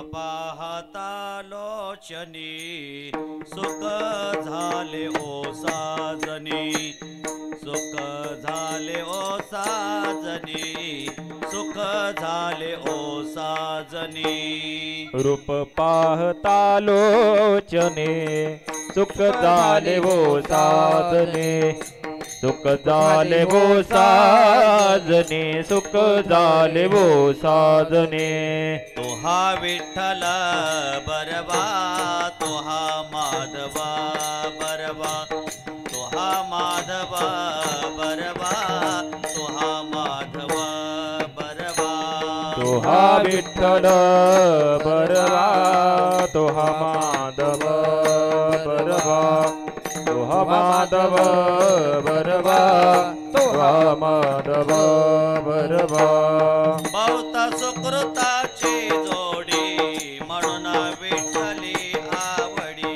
पाहता लोचनी सुख झाले ओ साजनी सुख झाले ओ साजनी सुख झाले ओ साजनी रूप पाहता लोचने सुख झाले वो साजने सुख झाले वो साजने सुख झाले वो साजने तो हा विठ्ठल बरवा तो हा माधवा बरवा तो हा माधवा बरवा तो हा माधवा बरवा तो हा विठ्ठल बरवा तो हा माधव बरवा तो हा माधव बरवा तो हा माधव बरवा बहुत सुकृताची जोडी म्हणून विठ्ठली आवडी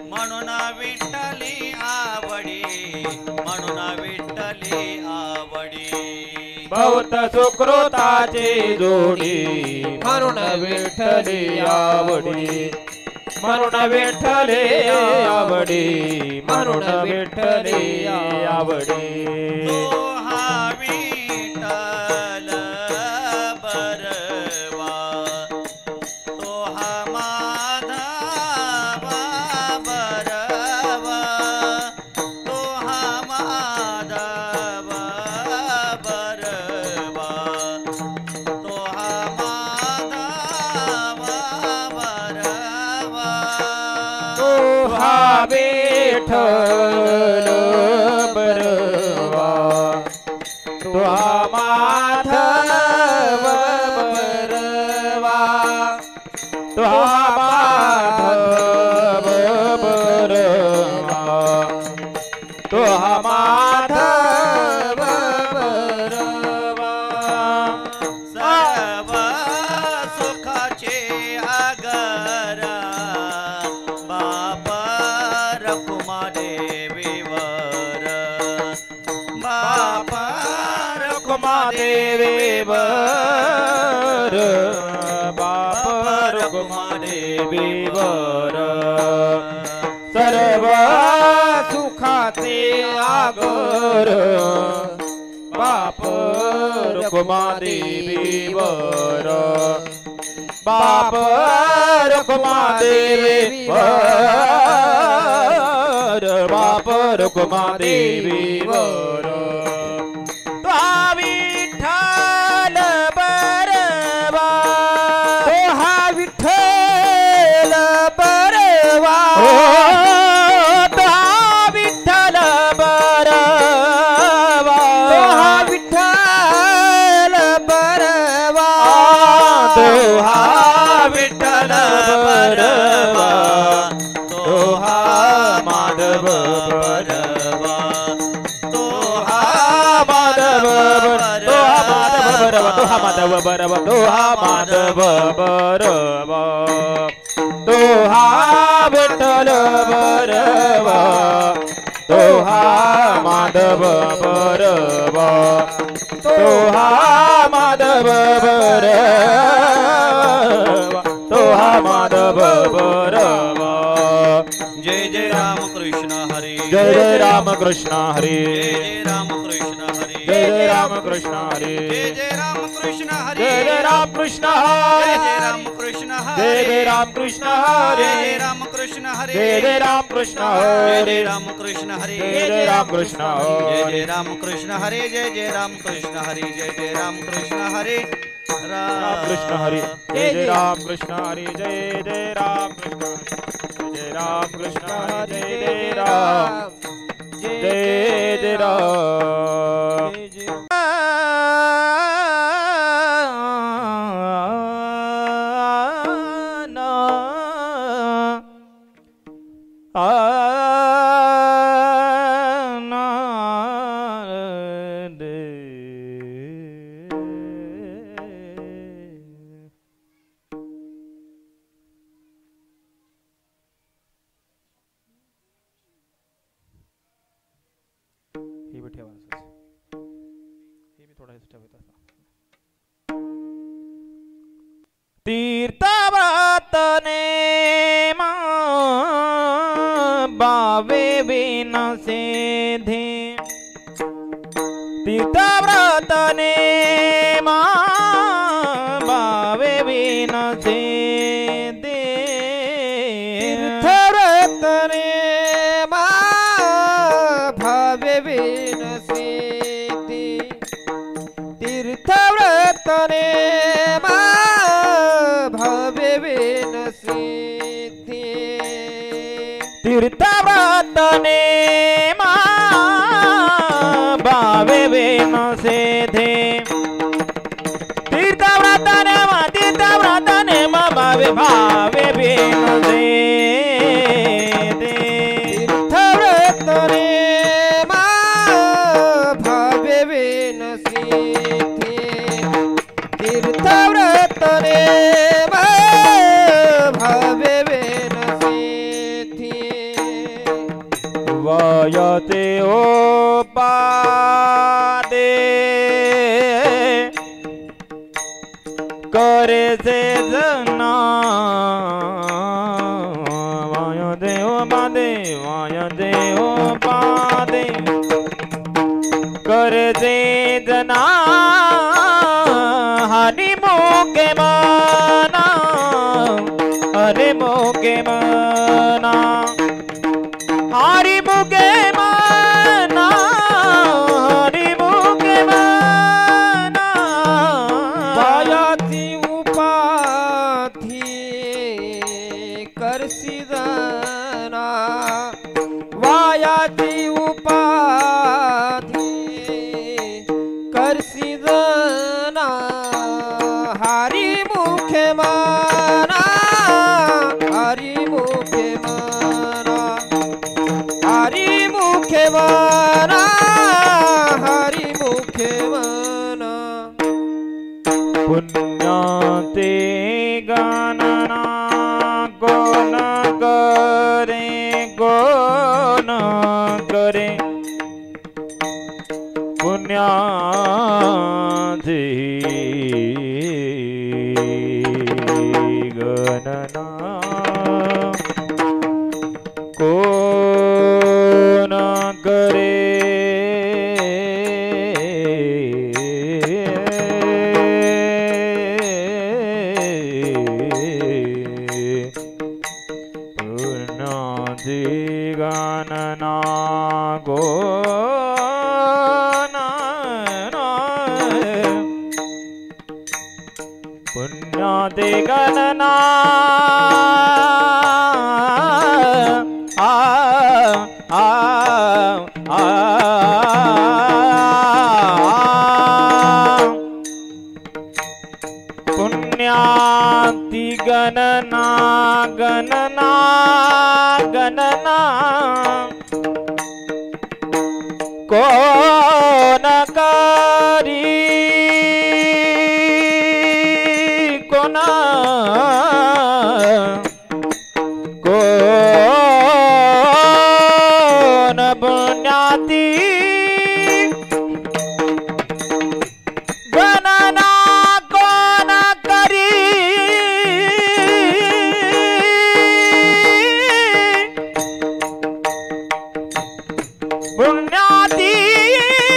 म्हणून विठ्ठली आवडी म्हणून विठ्ठली आवडी बहुत सुकृताची जोडी म्हणून विठ्ठली आवडी म्हणून विठ्ठले आवडी म्हणून विठ्ठले आवडी तो हा विठ्ठल बरवा तो हा माधवा बरवा तो हा माधवा बरवा तो हा माधवा बरवा तो हा विठ्ठल बरवा तो हा माधव बरवा तो हा माधव बरवा तो हा माधव बरवा सर्व सुखाचे आगरा बाप रखुमा देवीवर बाप रखुमा देवीवर बाप रखुमा देवीवर सर्व सुखाचे आगर बाप रखुमा देवीवर बाप रखुमा देवीवर बाप रखुमा देवीवर तो हा विठ्ठल बरवा तो हा विठ्ठल बरवा तो हा विठ्ठल बरवा तो हा विठ्ठल बरवा तो हा विठ्ठल बरवा तो हा माधव बरवा तो हा माधव तो हा माधव बरवा तो हा माधव बरवा तो हा माधव बरवा तो हा विठ्ठल बरवा तो हा माधव बरवा तो हा माधव बरवा तो हा माधव बरवा जय जय राम कृष्ण हरी जय जय राम कृष्ण हरी जय जय राम कृष्ण हरी जय जय राम कृष्ण हरी जय जय राम कृष्ण हरी जय जय राम कृष्ण जय हरी जय राम कृष्ण जय हरी जय राम कृष्ण जय हरी जय राम कृष्ण हरी जय जय राम कृष्ण जय हरी जय राम कृष्ण हरी जय जय राम कृष्ण जय हरी जय राम कृष्ण हरी जय जय राम कृष्ण हरी जय जय राम कृष्ण हरी राम कृष्ण हरी जय जय राम कृष्ण हरी जय जय राम कृष्ण हरी जय राम कृष्ण हरी जय जय राम जय जय राम हे बी ठेवा असंच. हे बी थोडं ठेवायचं असं. तीर्थावर व्रतने मा भावे विनसे दे तीर्थव्रतने मा भावे विनसे दे तीर्थव्रतने मा भावे विनसे दे तीर्थव्रतने मा भावे विनसे दे तीर्थव्रतने मा भावे भावे विनसे दे तीर्थव्रतने मा भावे विनसे दे तीर्थव्रतने मा भावे विनसे दे वयते ओपादे करे से जना वयते ओपादे करे से जना हरि मुखे मना हरि मुखे मना हरि मुखे मना हरि मुखे मना वायाची उपाधी करसिदना वायाची उपाधी करसिदना हरि मुखे मना हरि मुखे मना हरि मुखे मना हरि मुखे मना पुण्याते गणना कोण करे पुण्याते गणना कोण करे पुण्याति गणना पुण्याति गणना पुण्याति गणना गणना गणना कोण करी कोण पुण्याति गणना कोण करी पुण्याति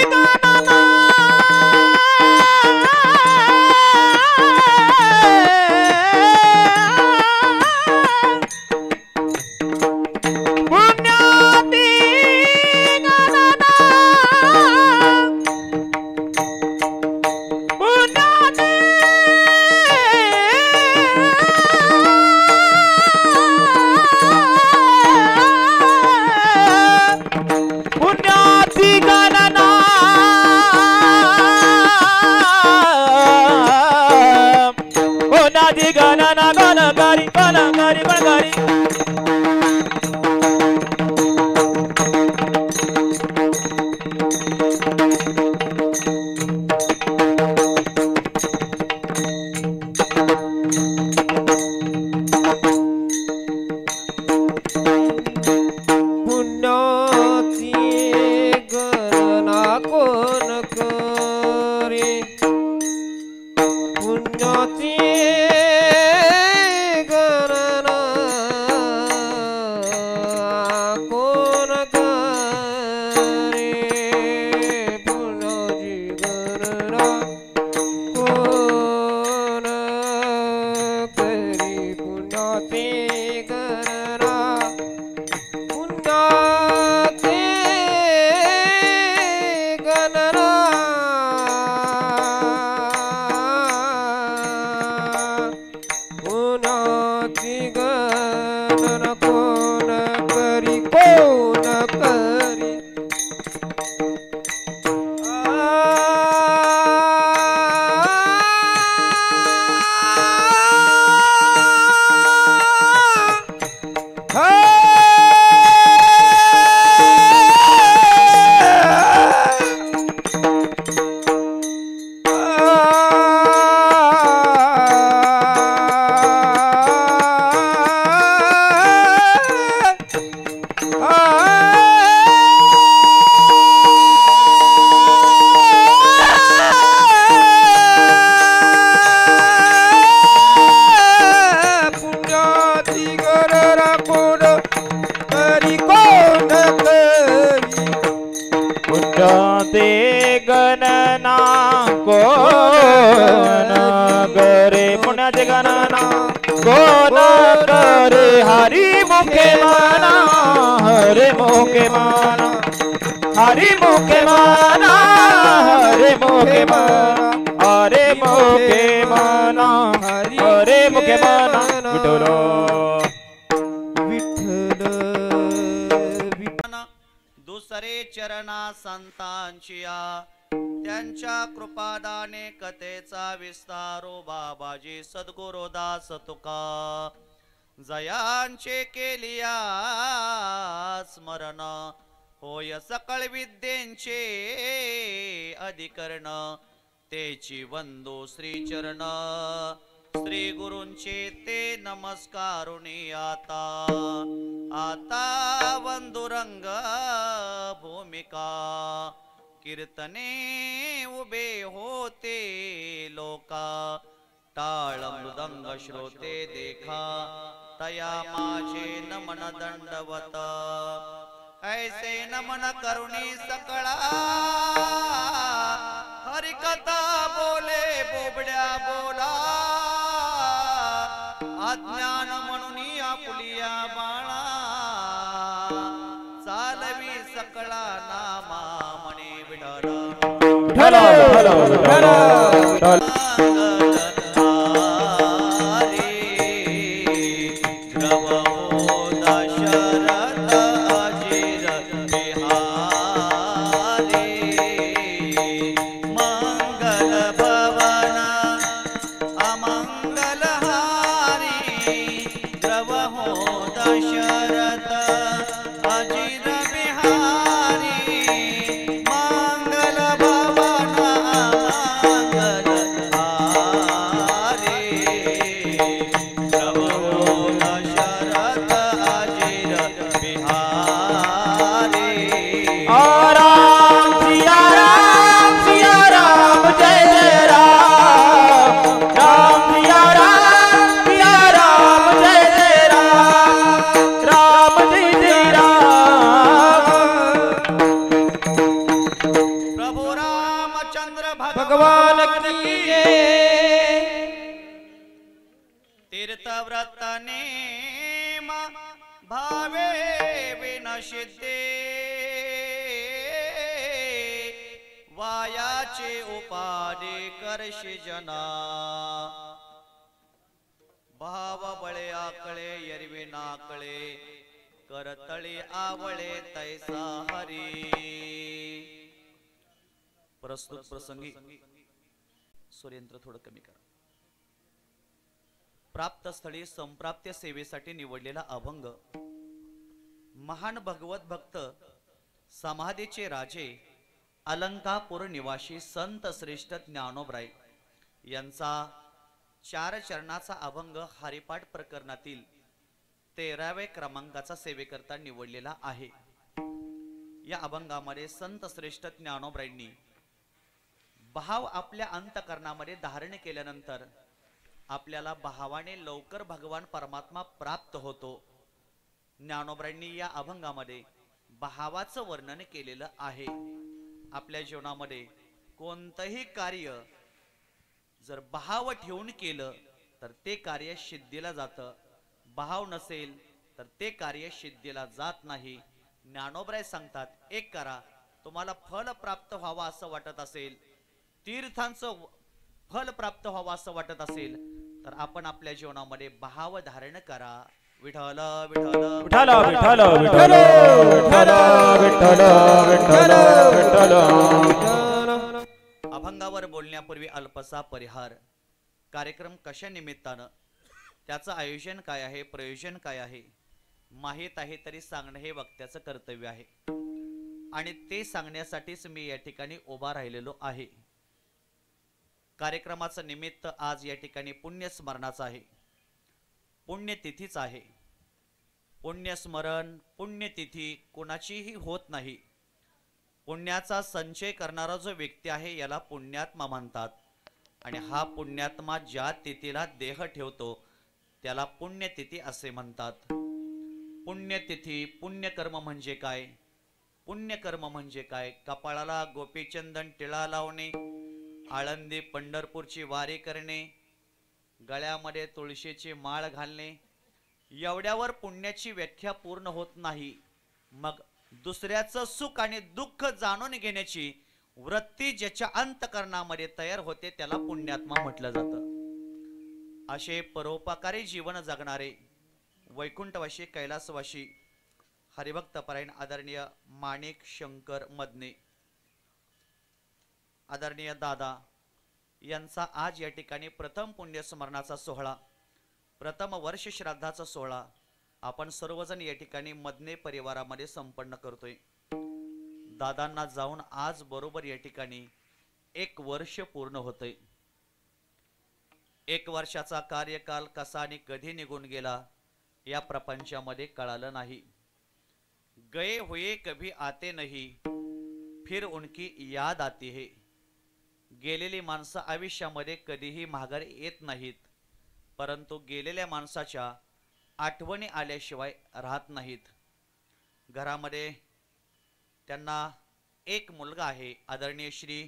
गणना पुण्याति गणना पुण्याति पुण्याति गणना पुण्याति गणना गणकारी पुण्याची गणना कोण करे पुण्याची गणना पुण्याची गणना पुण्याची गणना पुण्याची गणना कोण करी पुण्याची गणना कोण करे पुण्याची गणना कोण करे हरी मुखे माना हरे मुखे माना हरी मुखे माना हरे मुखे माना हरे मुखे माना हरे मुखे माना विठ्ठल दुसरे चरणा संतांचिया त्यांच्या कृपादाने कथेचा विस्तारो बाबाजी सद्गुरुदास तुका जयांचे केलिया स्मरण होय सकळ विद्येंचे अधिकरण तेची वंदो श्रीचरण श्री गुरूंचे ते नमस्कारुणी आता वंदुरंग भूमिका कीर्तने उभे होते लोका टाळ मृदंग श्रोते देखा तया माझे नमन दंडवत ऐसे नमन करुणी सकळा हरिकथा बोले बोबड्या बोला अज्ञान म्हणून आपुलिया बाळा चालवी सकळा नामा म्हणे विठ्ठल भगवान की जय। तीर्थव्रतने भावे विनशिते वायाचे उपादे करशी जना भाव बळे आकळे यरवी नाकळे करतळी आवळे तैसा हरी। प्रस्तुत प्रसंगी सूर्यंत्र थोडं कमी करा। प्राप्त स्थळी संप्राप्य सेवेसाठी निवडलेला अभंग महान भगवत भक्त समाधीचे राजे अलंकापूर निवासी संत श्रेष्ठ ज्ञानोबराय यांचा 4 चरणाचा अभंग हरिपाठ प्रकरणातील 13व्या क्रमांकाचा सेवेकरता निवडलेला आहे। या अभंगामध्ये संत श्रेष्ठ ज्ञानोबरायांनी भाव आपल्या अंतकरणामध्ये धारण केल्यानंतर आपल्याला भावाने लवकर भगवान परमात्मा प्राप्त होतो। ज्ञानोबरायांनी या अभंगामध्ये भावाचं वर्णन केलेलं आहे। आपल्या जीवनामध्ये कोणतंही कार्य जर भाव ठेवून केलं तर ते कार्य सिद्धीला जातं। भाव नसेल तर ते कार्य सिद्धीला जात नाही. ज्ञानोबराय सांगतात एक करा, तुम्हाला फल प्राप्त व्हावं असं वाटत असेल, तीर्थांचं फल प्राप्त व्हावं असं वाटत असेल तर आपण आपल्या जीवनामध्ये भाव धारण करा. विठ्ठल विठ्ठल विठ्ठल विठ्ठल विठ्ठल विठ्ठल विठ्ठल विठ्ठल विठ्ठल. अभंगावर बोलण्यापूर्वी अल्पसा परिहार. कार्यक्रम कशा निमित्तानं, त्याचं आयोजन काय आहे, प्रयोजन काय आहे माहीत आहे तरी सांगणं हे वक्त्याचं कर्तव्य आहे. आणि ते सांगण्यासाठीच मी या ठिकाणी उभा राहिलेलो आहे. कार्यक्रमाचं निमित्त आज या ठिकाणी पुण्यस्मरणाचं आहे, पुण्यतिथीच आहे. पुण्यस्मरण पुण्यतिथी कोणाचीही होत नाही. पुण्याचा संचय करणारा जो व्यक्ती आहे याला पुण्यात्मा म्हणतात. आणि हा पुण्यात्मा ज्या तिथीला देह ठेवतो त्याला पुण्यतिथी असे म्हणतात. पुण्यतिथी, पुण्यकर्म म्हणजे काय? पुण्यकर्म म्हणजे काय? कपाळाला गोपीचंदन टिळा लावणे, आळंदी पंढरपूरची वारी करणे, गळ्यामध्ये तुळशीची माळ घालणे, एवढ्यावर पुण्याची व्याख्या पूर्ण होत नाही. मग दुसऱ्याचं सुख आणि दुःख जाणून घेण्याची वृत्ती ज्याच्या अंतकरणामध्ये तयार होते त्याला पुण्यात्मा म्हटलं जातं. असे परोपकारी जीवन जगणारे वैकुंठवासी कैलासवासी हरिभक्त परायण आदरणीय माणिक शंकर मदने, आदरणीय दादा यांचा आज या ठिकाणी प्रथम पुण्यस्मरणाचा सोहळा, प्रथम वर्ष श्राद्धाचा सोहळा आपण सर्वजण या ठिकाणी मदने परिवारामध्ये संपन्न करतोय. दादांना जाऊन आज बरोबर या ठिकाणी 1 वर्ष पूर्ण होतंय. 1 वर्षाचा कार्यकाल कसा आणि कधी निघून गेला या प्रपंचामध्ये कळालं नाही. गए हुए कभी आते नहीं, फिर उनकी याद आती है. गेलेली माणसं आयुष्यामध्ये कधीही माघारी येत नाहीत, परंतु गेलेल्या माणसाच्या आठवणी आल्याशिवाय राहत नाहीत. घरामध्ये त्यांना एक मुलगा आहे आदरणीय श्री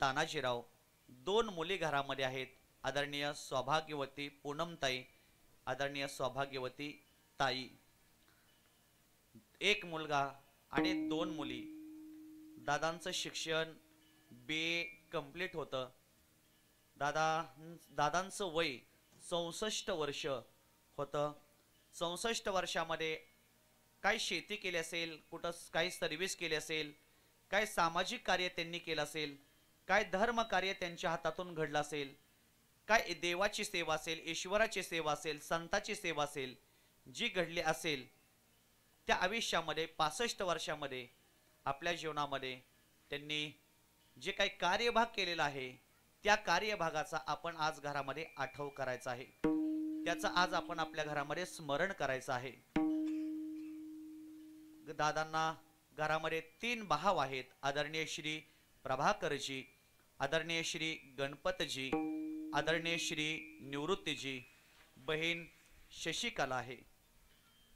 तानाजीराव, 2 मुली घरामध्ये आहेत आदरणीय सौभाग्यवती पूनमताई, आदरणीय सौभाग्यवती ताई. 1 मुलगा आणि 2 मुली. दादांचं शिक्षण BA कंप्लीट होतं. दादांचं वय 64 वर्ष होतं. 64 वर्षामध्ये काय शेती केली असेल, कुठं काही सर्व्हिस केली असेल, काय सामाजिक कार्य त्यांनी केलं असेल, काय धर्म कार्य त्यांच्या हातातून घडलं असेल, काय देवाची सेवा असेल, ईश्वराची सेवा असेल, संताची सेवा असेल, जी घडली असेल त्या आयुष्यामध्ये 65 वर्षामध्ये आपल्या जीवनामध्ये त्यांनी जे काही कार्यभाग केलेला आहे त्या कार्यभागाचा आपण आज घरामध्ये आठव करायचा आहे. त्याचं आज आपण आपल्या घरामध्ये स्मरण करायचं आहे. दादांना घरामध्ये 3 भाव आहेत, आदरणीय श्री प्रभाकरजी, आदरणीय श्री गणपतजी, आदरणीय श्री निवृत्तीजी, बहीण शशिकला आहे.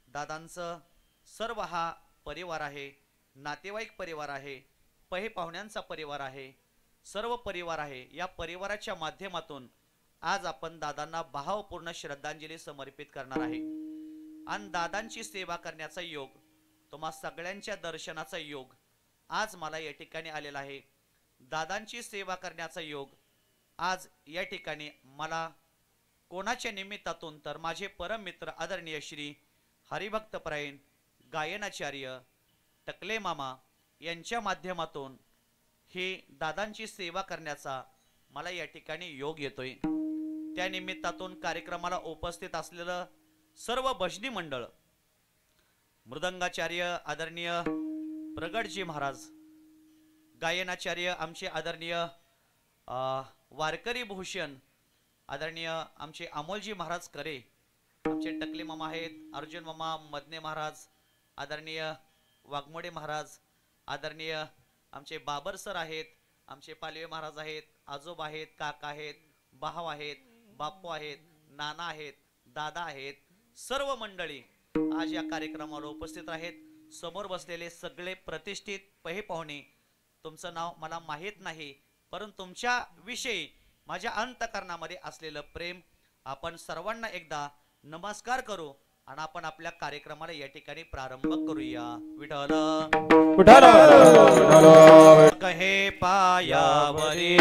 दादांचं सर्व हा परिवार आहे, नातेवाईक परिवार आहे, पहे पाहुण्यांचा परिवार आहे, सर्व परिवार आहे. या परिवाराच्या माध्यमातून आज आपण दादांना भावपूर्ण श्रद्धांजली समर्पित करणार आहे. आणि दादांची सेवा करण्याचा योग, तुम्हा सगळ्यांच्या दर्शनाचा योग आज मला या ठिकाणी आलेला आहे. दादांची सेवा करण्याचा योग आज या ठिकाणी मला कोणाच्या निमित्तातून, तर माझे परम मित्र आदरणीय श्री हरिभक्तपरायण गायनाचार्य टकले मामा यांच्या माध्यमातून ही दादांची सेवा करण्याचा मला या ठिकाणी योग येतोय. त्या निमित्तातून कार्यक्रमाला उपस्थित असलेलं सर्व भजनी मंडळ, मृदंगाचार्य आदरणीय प्रगटजी महाराज, गायनाचार्य आमचे आदरणीय वारकरी भूषण आदरणीय आमचे अमोलजी महाराज करे, आमचे टकले मामा आहेत, अर्जुन मामा मदने महाराज, आदरणीय वाघमोडे महाराज, आदरणीय आमचे बाबर सर आहेत, आमचे पालवे महाराज आहेत, आजोबा आहेत, काका आहेत, भाव आहेत, बाप्पू आहेत, नाना आहेत, दादा आहेत, सर्व मंडळी आज या कार्यक्रमाला उपस्थित आहेत. समोर बसलेले सगळे प्रतिष्ठित पहे पाहुणे, तुमचं नाव मला माहीत नाही, परंतु तुमच्या विषयी माझ्या अंतकरणामध्ये असलेलं प्रेम आपण सर्वांना एकदा नमस्कार करू आणि आपण आपल्या कार्यक्रमाला या ठिकाणी प्रारंभ करूया. विठ्ठल विठ्ठल विठ्ठल कहे पायावरी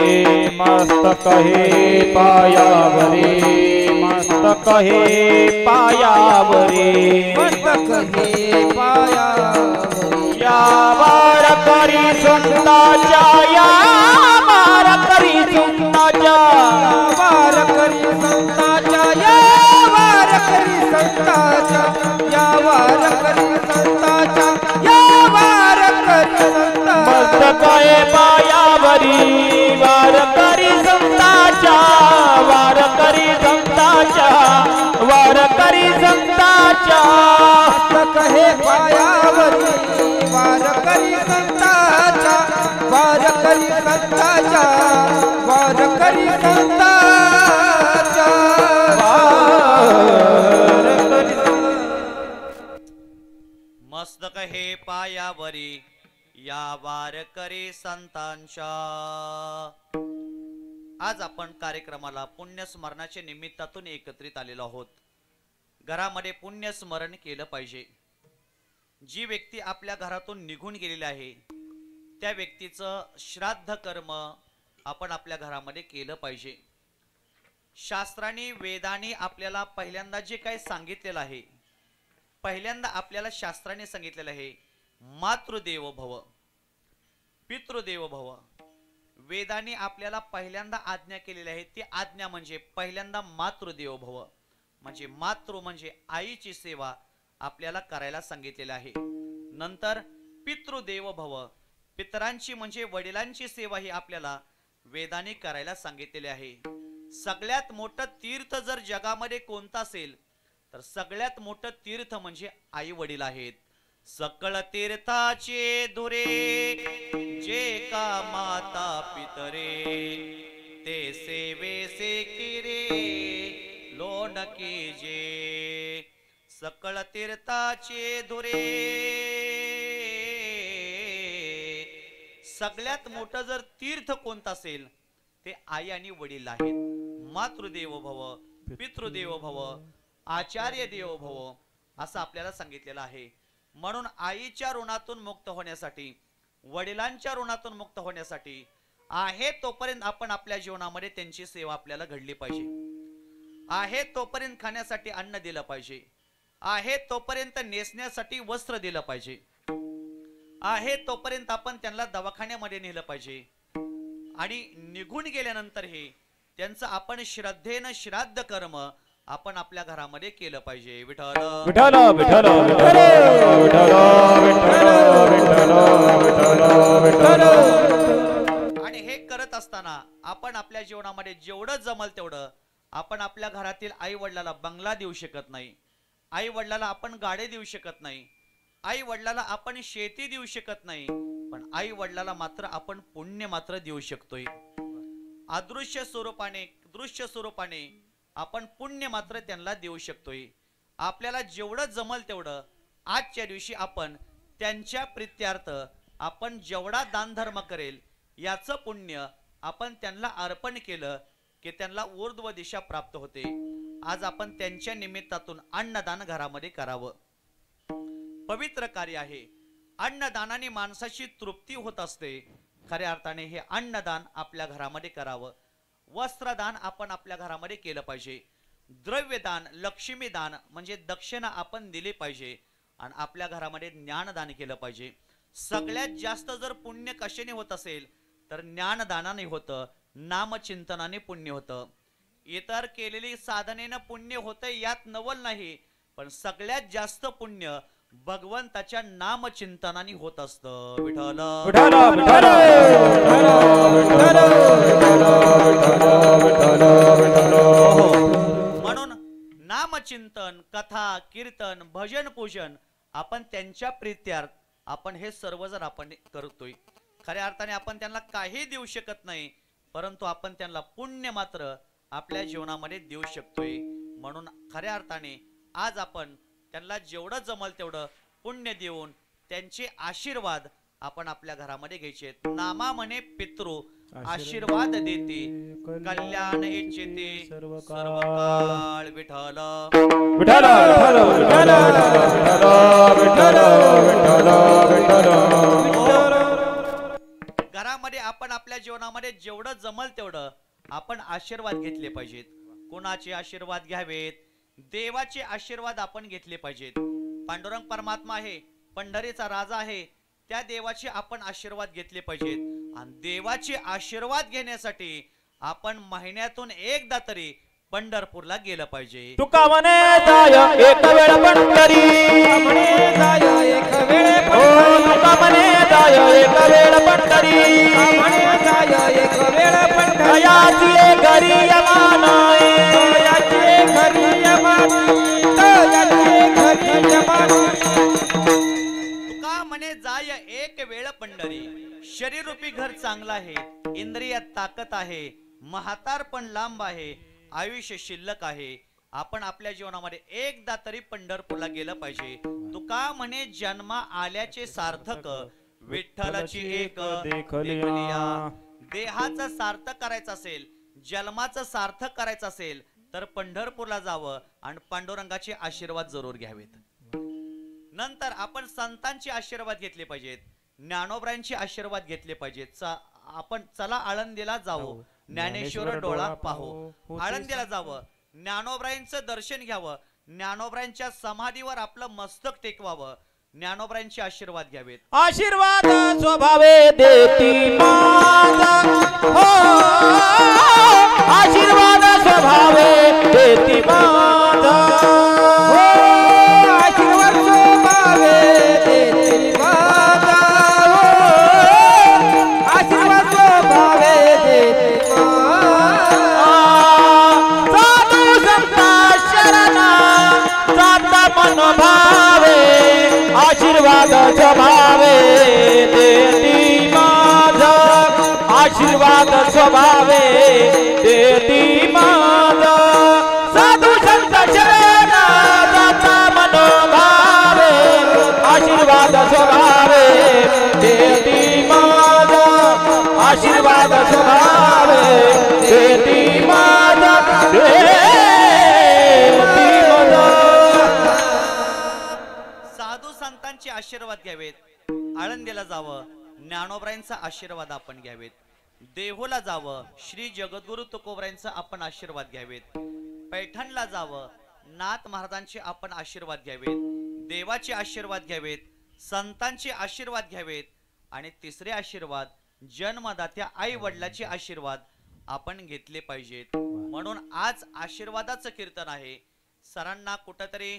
मस्तक हे पायावरी मस्तक हे पायावरी मस्तक हे पायावरी या वार करी संताच्या या वार करी संताच्या वार करी संताच्या या वार करी संताच्या या वार करी संताच्या या वार करी मस्तक हे पायावरी वार करी संताच्या वार करी संताच्या वार करी संताच्या मस्तक हे पायावरी वार करी संताच्या वार करी संताच्या वार करी संताच्या मस्तक हे पायावरी या वारकरी संतांच्या. आज आपण कार्यक्रमाला पुण्यस्मरणाच्या निमित्तातून एकत्रित आलेलो आहोत. घरामध्ये पुण्यस्मरण केलं पाहिजे. जी व्यक्ती आपल्या घरातून निघून गेलेली आहे त्या व्यक्तीचं श्राद्ध कर्म आपण आपल्या घरामध्ये केलं पाहिजे. शास्त्रांनी वेदांनी आपल्याला पहिल्यांदा जे काही सांगितलेलं आहे, पहिल्यांदा आपल्याला शास्त्राने सांगितलेलं आहे मातृदेव भव पितृदेव भव. वेदांनी आपल्याला पहिल्यांदा आज्ञा केलेली आहे. ती आज्ञा म्हणजे पहिल्यांदा मातृदेव भव म्हणजे मातृ म्हणजे आईची सेवा आपल्याला करायला सांगितलेलं आहे. नंतर पितृदेव भव पितरांची म्हणजे वडिलांची सेवा ही आपल्याला वेदांनी करायला सांगितलेली आहे. सगळ्यात मोठं तीर्थ जर जगामध्ये कोणतं असेल तर सगळ्यात मोठं तीर्थ म्हणजे आई वडील आहेत. सकळ तीर्थाचे धुरे जे का माता पितरे ते सेवेसे किरे लोण कीजे. सकळ तीर्थाचे धुरे सगळ्यात मोठं जर तीर्थ कोणतं असेल ते आई आणि वडील आहेत. मातृदेव भव पितृदेव भव आचार्य देव भव असं आपल्याला सांगितलेलं आहे. म्हणून आईच्या ऋणातून मुक्त होण्यासाठी वडिलांच्या ऋणातून मुक्त होण्यासाठी आहे तोपर्यंत आपण आपल्या जीवनामध्ये त्यांची सेवा आपल्याला घडली पाहिजे. आहे तोपर्यंत खाण्यासाठी अन्न दिलं पाहिजे. आहे तोपर्यंत नेसण्यासाठी वस्त्र दिलं पाहिजे. आहे तोपर्यंत आपण त्यांना दवाखान्यामध्ये नेलं पाहिजे. आणि निघून गेल्यानंतर हे त्यांचं आपण श्रद्धेनं श्राद्ध कर्म आपण आपल्या घरामध्ये केलं पाहिजे. विठ्ठल विठ्ठल विठ्ठल विठ्ठल विठ्ठल विठ्ठल विठ्ठल. आणि हे करत असताना आपण आपल्या जीवनामध्ये जेवढं जमल तेवढं आपण आपल्या घरातील आई वडिलाला बंगला देऊ शकत नाही. आई वडिलाला आपण गाडे देऊ शकत नाही. आई वडिलाला आपण शेती देऊ शकत नाही. पण आई वडिलाला मात्र आपण पुण्य मात्र देऊ शकतोय. अदृश्य स्वरूपाने दृश्य स्वरूपाने आपण पुण्य मात्र त्यांना देऊ शकतोय. आपल्याला जेवढं जमल तेवढं आजच्या दिवशी आपण त्यांच्या प्रित्यार्थ आपण जेवढा दान धर्म करेल याचं पुण्य आपण त्यांना अर्पण केलं की त्यांना ऊर्ध्व दिशा प्राप्त होते. आज आपण त्यांच्या निमित्तातून अन्नदान घरामध्ये करावं. पवित्र कार्य आहे. अन्नदानाने माणसाची तृप्ती होत असते. खऱ्या अर्थाने हे अन्नदान आपल्या घरामध्ये करावं. वस्त्रदान आपण आपल्या घरामध्ये केलं पाहिजे. द्रव्यदान लक्ष्मीदान म्हणजे दक्षिणा आपण दिली पाहिजे. आणि आपल्या घरामध्ये ज्ञानदान केलं पाहिजे. सगळ्यात जास्त जर पुण्य कशाने होत असेल तर ज्ञानदानाने होतं. नामचिंतनाने पुण्य होतं. इतर केलेली साधनेनं पुण्य होतं यात नवल नाही. पण सगळ्यात जास्त पुण्य भगवंताच्या नामचिंतनाने होत असतं. विठ्ठल विठ्ठल विठ्ठल म्हणून नामचिंतन कथा कीर्तन भजन पूजन आपण त्यांच्या प्रीत्यार्थ आपण हे सर्व जर आपण करतोय. खऱ्या अर्थाने आपण त्यांना काही देऊ शकत नाही परंतु आपण त्यांना पुण्य मात्र आपल्या जीवनामध्ये देऊ शकतोय. म्हणून खऱ्या अर्थाने आज आपण त्यांना जेवढं जमल तेवढं पुण्य देऊन त्यांचे आशीर्वाद आपण आपल्या घरामध्ये घ्यायचे. नामा म्हणे पितृ आशीर्वाद देते कल्याण इच्छिते सर्व काळ विठ्ठल विठ्ठल विठ्ठल विठ्ठल विठ्ठल विठ्ठल विठ्ठल. घरामध्ये आपण आपल्या जीवनामध्ये जेवढं जमल तेवढं आपण आशीर्वाद घेतले पाहिजेत. कोणाचे आशीर्वाद घ्यावेत? देवाचे आशीर्वाद आपण घेतले पाहिजेत. पांडुरंग परमात्मा आहे, पंढरीचा राजा आहे, त्या देवाचे आपण आशीर्वाद घेतले पाहिजेत. आणि देवाचे आशीर्वाद घेण्यासाठी आपण महिन्यातून एकदा तरी पंढरपूरला गेलं पाहिजे. तुका म्हणे जाय एक वेळ पंढरी, म्हणे जाय एक वेळ तुका म्हणे जाय एक वेळ पंढरी, म्हणे जाय एक वेळ पंढरी. याची घरी यमानाय, याची घरी यमानी, याची घरी यमानी. तुका म्हणे जाय एक वेळ पंढरी. शरीर रूपी घर चांगलं आहे, इंद्रियात ताकद आहे, म्हातार पण लांब आहे, आयुष्य शिल्लक आहे. आपण आपल्या जीवनामध्ये एकदा तरी पंढरपूरला गेलं पाहिजे. तुका म्हणे जन्म आल्याचे सार्थक, विठ्ठलाची एक देखलिया. देहाचं सार्थक करायचं असेल, जन्माचं सार्थक करायचं असेल तर पंढरपूरला जावं आणि पांडुरंगाचे आशीर्वाद जरूर घ्यावेत. नंतर आपण संतांचे आशीर्वाद घेतले पाहिजेत, ज्ञानोबरांचे आशीर्वाद घेतले पाहिजेत. आपण चला आळंदीला जावं, ज्ञानेश्वर डोळा पाहू, आळंदीला जावं, ज्ञानोबरांचं दर्शन घ्यावं, ज्ञानोबरांच्या समाधीवर आपलं मस्तक टेकवावं, ज्ञानोबरांचे आशीर्वाद घ्यावेत. आशीर्वाद स्वभावे देती माता, हो आशीर्वाद स्वभावे देती माता, हो आशीर्वाद स्वभावे देती माता, हो आशीर्वाद स्वभावे देती माता. साधू संता शरणा जाता मनोभावे, आशीर्वाद स्वभावे देती माझा, आशीर्वाद स्वभावे देती माझा. साधू संत शरण जाता मनोभावे, आशीर्वाद स्वभावे देती माझा, आशीर्वाद स्वभावे देती माझा, देती माझा. साधू संतांचे आशीर्वाद घ्यावेत, आळंदीला जावं, ज्ञानोबरांचा आशीर्वाद आपण घ्यावेत, देहूला जावं, श्री जगद्गुरु तुकोबरांचा आपण आशीर्वाद घ्यावेत, पैठणला जावं, नाथ महाराजांचे आपण आशीर्वाद घ्यावेत, देवाचे आशीर्वाद घ्यावेत, संतांचे आशीर्वाद घ्यावेत. आणि तिसरे आशीर्वाद जन्मदात्या आई वडिलांचे आशीर्वाद आपण घेतले पाहिजेत. म्हणून आज आशीर्वादाचं कीर्तन आहे. सरांना कुठंतरी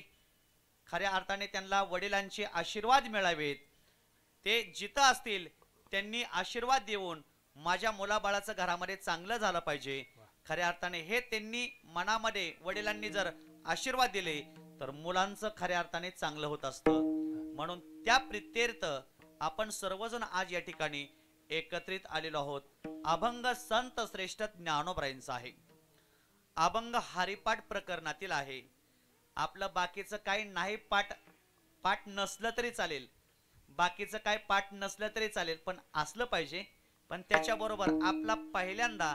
खऱ्या अर्थाने त्यांना वडिलांचे आशीर्वाद मिळावेत. ते जिथं असतील त्यांनी आशीर्वाद देऊन माझ्या मुलाबाळाचं घरामध्ये चांगलं झालं पाहिजे. खऱ्या अर्थाने हे त्यांनी मनामध्ये वडिलांनी जर आशीर्वाद दिले तर मुलांचं खऱ्या अर्थाने चांगलं होत असतं. म्हणून त्या प्रित्यर्थ आपण सर्वजण आज या ठिकाणी एकत्रित आलेलो आहोत. अभंग संत श्रेष्ठ ज्ञानोबरायांचा आहे. अभंग हरिपाठ प्रकरणातील आहे. आपलं बाकीचं काही नाही पाठ नसलं तरी चालेल, बाकीचं काय पाठ नसलं तरी चालेल, पण असलं पाहिजे. पण त्याच्याबरोबर आपला पहिल्यांदा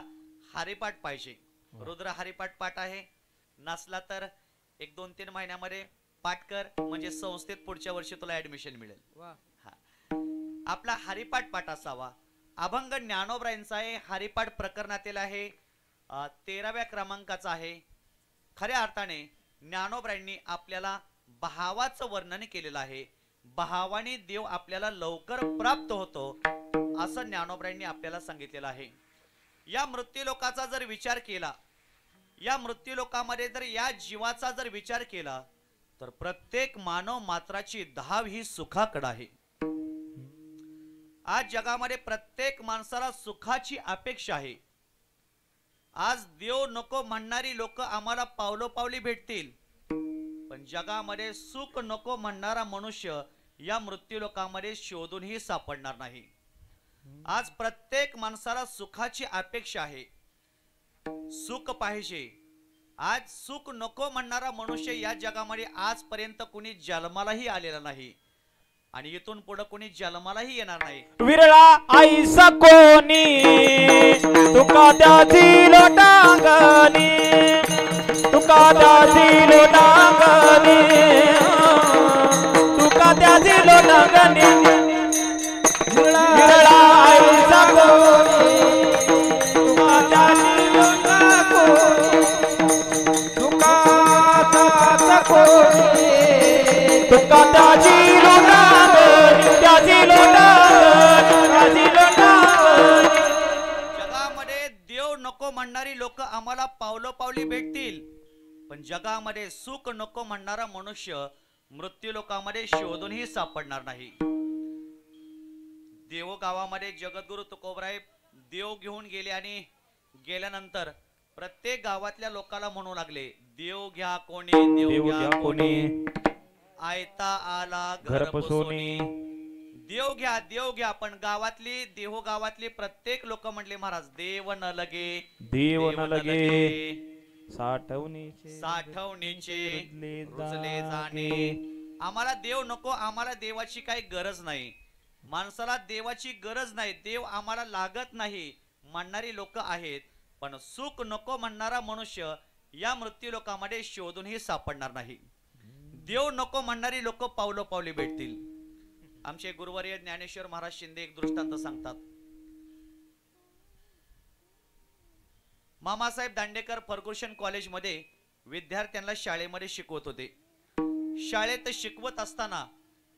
हरिपाठ पाहिजे. रुद्र हरिपाठ पाठ आहे, नसला तर 1-2-3 महिन्यामध्ये पाठ कर, म्हणजे संस्थेत पुढच्या वर्षी तुला ऍडमिशन मिळेल. आपला हरिपाठ पाठ असावा. अभंग ज्ञानोबरायांचा आहे, हरिपाठ प्रकरणातील आहे, 13व्या क्रमांकाचा आहे. खऱ्या अर्थाने ज्ञानोबरायांनी आपल्याला भावाचं वर्णन केलेलं आहे. भावाने देव आपल्याला लवकर प्राप्त होतो असं ज्ञानोबरायांनी आपल्याला सांगितलेलं आहे. या मृत्यूलोकाचा जर विचार केला, या मृत्यूलोकामध्ये जर या जीवाचा जर विचार केला तर प्रत्येक मानव मात्राची धाव ही सुखाकडे आहे. आज जगामध्ये प्रत्येक माणसाला सुखाची अपेक्षा आहे. आज देव नको म्हणणारी लोक आम्हाला पावलोपावली भेटतील, पण जगामध्ये सुख नको म्हणणारा मनुष्य या मृत्यूलोकामध्ये शोधूनही सापडणार नाही. आज प्रत्येक माणसाला सुखाची अपेक्षा आहे, सुख पाहिजे. आज सुख नको म्हणणारा मनुष्य या जगामध्ये आजपर्यंत कुणी जन्मालाही आलेला नाही. आणि इथून पुढे कोणी जन्मालाही येणार नाही. विरळा आईसा कोणी तुका त्याची लोटांगणी, तुका त्याची लोटांगणी, तुका त्याची लोटांगणी. विरळा आईसा कोणी तुका त्याची लोटांगणी, तुका त्याची लोटांगणी, त्याची लोटांगणी, त्याची लोटांगणी. जगामध्ये देव नको म्हणणारी लोक आम्हाला पावलोपावली भेटतील, पण जगामध्ये सुख नको म्हणणारा मनुष्य मृत्यू लोकांमध्ये शोधूनही सापडणार नाही. देव गावामध्ये जगद्गुरु तुकोबराय देव घेऊन गेले आणि गेल्यानंतर प्रत्येक गावातल्या लोकांना म्हणू लागले, देव घ्या कोणी, देव घ्या कोणी, आयता आला घर पसोनी. देव घ्या. पण गावातली देहो गावातली प्रत्येक लोक म्हणले, महाराज देव न लगे, देव न लगे, साठवणीचे रुजले जाणे. आम्हाला देव नको, आम्हाला देवाची काही गरज नाही. माणसाला देवाची गरज नाही, देव आम्हाला लागत नाही म्हणणारी लोक आहेत, पण सुख नको म्हणणारा मनुष्य या मृत्यू लोकांमध्ये शोधूनही सापडणार नाही. देव नको म्हणणारी लोक पावलोपावली भेटतील. आमचे गुरुवर्य ज्ञानेश्वर महाराज शिंदे एक दृष्टांत सांगतात. मामासाहेब दांडेकर फर्ग्युसन कॉलेजमध्ये विद्यार्थ्यांना शाळेमध्ये शिकवत होते. शाळेत शिकवत असताना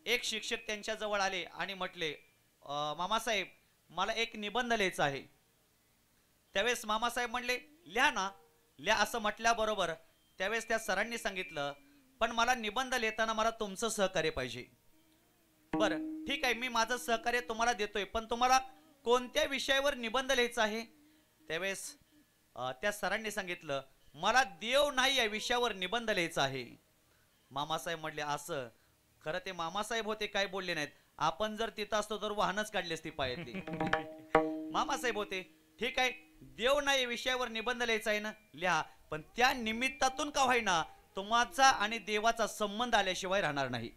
एक शिक्षक त्यांच्या जवळ आले आणि म्हटले, मामासाहेब मला एक निबंध लिहायचा आहे. त्यावेळेस मामासाहेब म्हणले, लिहा ना. लिहा असं म्हटल्याबरोबर त्यावेळेस त्या सरांनी सांगितलं, पण मला निबंध लिहिताना मला तुमचं सहकार्य पाहिजे. बरं ठीक आहे, मी माझं सहकार्य तुम्हाला देतोय, पण तुम्हाला कोणत्या विषयावर निबंध लिहायचा आहे? त्यावेळेस त्या सरांनी सांगितलं, मला देव नाही या विषयावर निबंध लिहायचा आहे. मामासाहेब म्हटले, असं? खरं ते मामासाहेब होते, काय बोलले नाहीत. आपण जर तिथं असतो तर वाहनच काढली असती पायातली. मामासाहेब होते, ठीक आहे, देव नाही या विषयावर निबंध लिहायचा आहे ना, लिहा, पण त्या निमित्तातून का होईना तुमचा आणि देवाचा संबंध आल्याशिवाय राहणार नाही.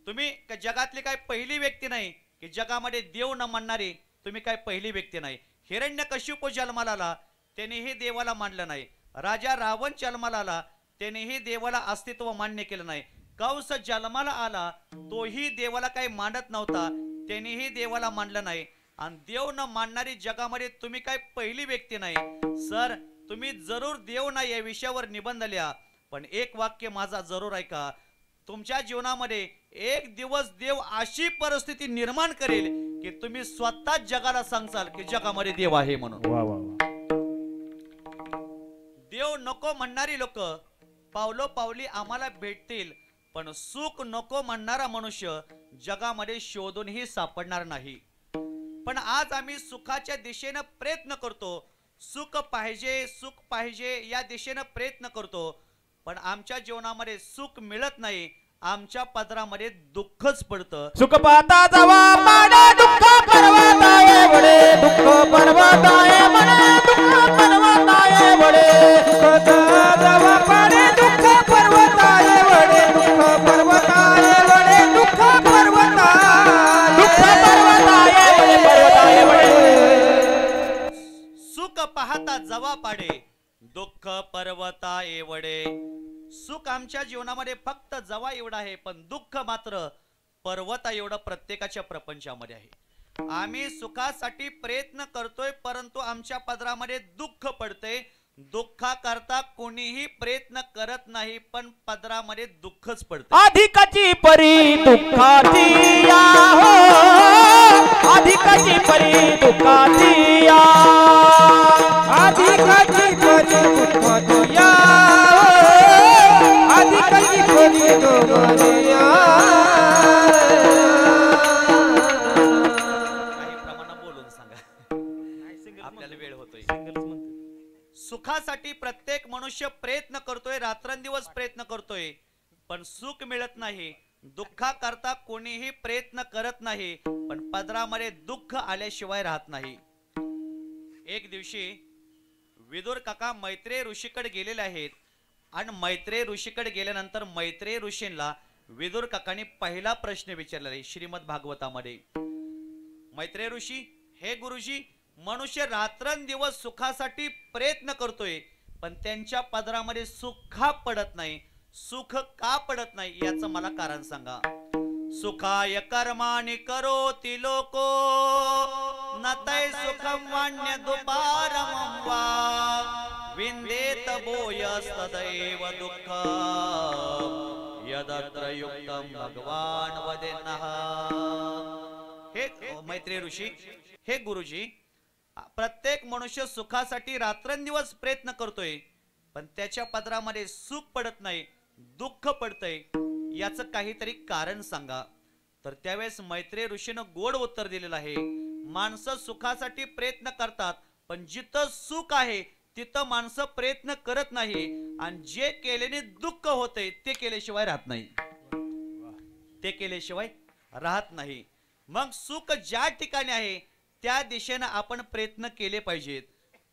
तुम्ही जगातली काय पहिली व्यक्ती नाही की जगामध्ये देव न म्हणणारी, तुम्ही काय पहिली व्यक्ती नाही. हिरण्यकशिपू जन्माला आला, त्यानेही देवाला मानलं नाही. राजा रावण जन्माला आला, त्यानेही देवाला अस्तित्व मान्य केलं नाही. कंस जन्माला आला, तोही देवाला काही मानत नव्हता, त्यानेही देवाला मानलं नाही. आणि देव न मानणारी जगामध्ये तुम्ही काय पहिली व्यक्ती नाही. सर तुम्ही जरूर देव नाही या विषयावर निबंध लिहा, पण एक वाक्य माझा जरूर ऐका. तुमच्या जीवनामध्ये एक दिवस देव अशी परिस्थिती निर्माण करेल की तुम्ही स्वतः जगाला सांगचाल की जगामध्ये देव आहे म्हणून. देव नको म्हणणारी लोक पावलोपावली आम्हाला भेटतील, पण सुख नको म्हणणारा मनुष्य जगामध्ये शोधूनही सापडणार नाही. पण आज आम्ही सुखाच्या दिशेने प्रयत्न करतो, सुख पाहिजे या दिशेने प्रयत्न करतो, पण आमच्या जीवनामध्ये सुख मिळत नाही. आमच्या पदरामध्ये दुःखच पडतं. सुख पाहता जवा पाडे दुःख पर्वताये वडे, दुःख पर्वताये वडे, दुःख पर्वताये वडे. सुख जवा पाडे दुःख पर्वताये वडे, दुःख पर्वताये वडे, दुःख पर्वताये, दुःख पर्वताये वडे, पर्वताये वडे. सुख पाहता जवा पाडे दुःख पर्वता एवढे. सुख आमच्या जीवनामध्ये फक्त जवा एवढा आहे, पण दुःख मात्र पर्वता एवढं प्रत्येकाच्या प्रपंचामध्ये आहे. आम्ही सुखासाठी प्रयत्न करतोय, परंतु आमच्या पदरामध्ये दुःख पडते. दुःखाकरता कोणीही प्रयत्न करत नाही, पण पदरामध्ये दुःखच पडते. अधिकाची परी दुःखाची या हो, अधिकाची परी दुःखाची या, अधिकाची परी दुःखाची या, अधिकाची परी दुःखाची या. काही प्रमाणात बोलून सांगा, आपल्याला वेळ होतोय. सुखासाठी प्रत्येक मनुष्य प्रयत्न करतोय, रात्रंदिवस प्रयत्न करतोय, पण सुख मिळत नाही. दुःखाकरता कोणीही प्रयत्न करत नाही, पण पदरामध्ये दुःख आल्याशिवाय राहत नाही. एक दिवशी विदुर काका मैत्रेय ऋषीकडे गेलेले आहेत, आणि मैत्रेय ऋषीकडे गेल्यानंतर मैत्रेय ऋषींना विदुर काकांनी पहिला प्रश्न विचारलेला आहे श्रीमद भागवतामध्ये. मैत्रेय ऋषी, हे गुरुजी, मनुष्य रात्रंदिवस सुखासाठी प्रयत्न करतोय, पण त्यांच्या पदरामध्ये सुख का पडत नाही? सुख का पडत नाही याचं मला कारण सांगा. सुखाय कर्माणि करोति लोको न तै सुखं वाण्य दुपारमं वा विंदेत भूयस्तदैव दुःखं यदत्र युक्तं भगवान वदेन्नः. हे मैत्रेय ऋषी, हे गुरुजी, प्रत्येक मनुष्य सुखासाठी रात्रंदिवस प्रयत्न करतोय, पण त्याच्या पदरामध्ये सुख पडत नाही, दुःख पडतंय. याचं काहीतरी कारण सांगा. तर त्यावेळेस मैत्रेय ऋषीनं गोड उत्तर दिलेलं आहे. माणसं सुखासाठी प्रयत्न करतात, पण जिथं सुख आहे तिथं माणसं प्रयत्न करत नाही, आणि जे केल्याने दुःख होतंय ते केल्याशिवाय राहत नाही, ते केल्याशिवाय राहत नाही. मग सुख ज्या ठिकाणी आहे त्या दिशेनं आपण प्रयत्न केले पाहिजेत,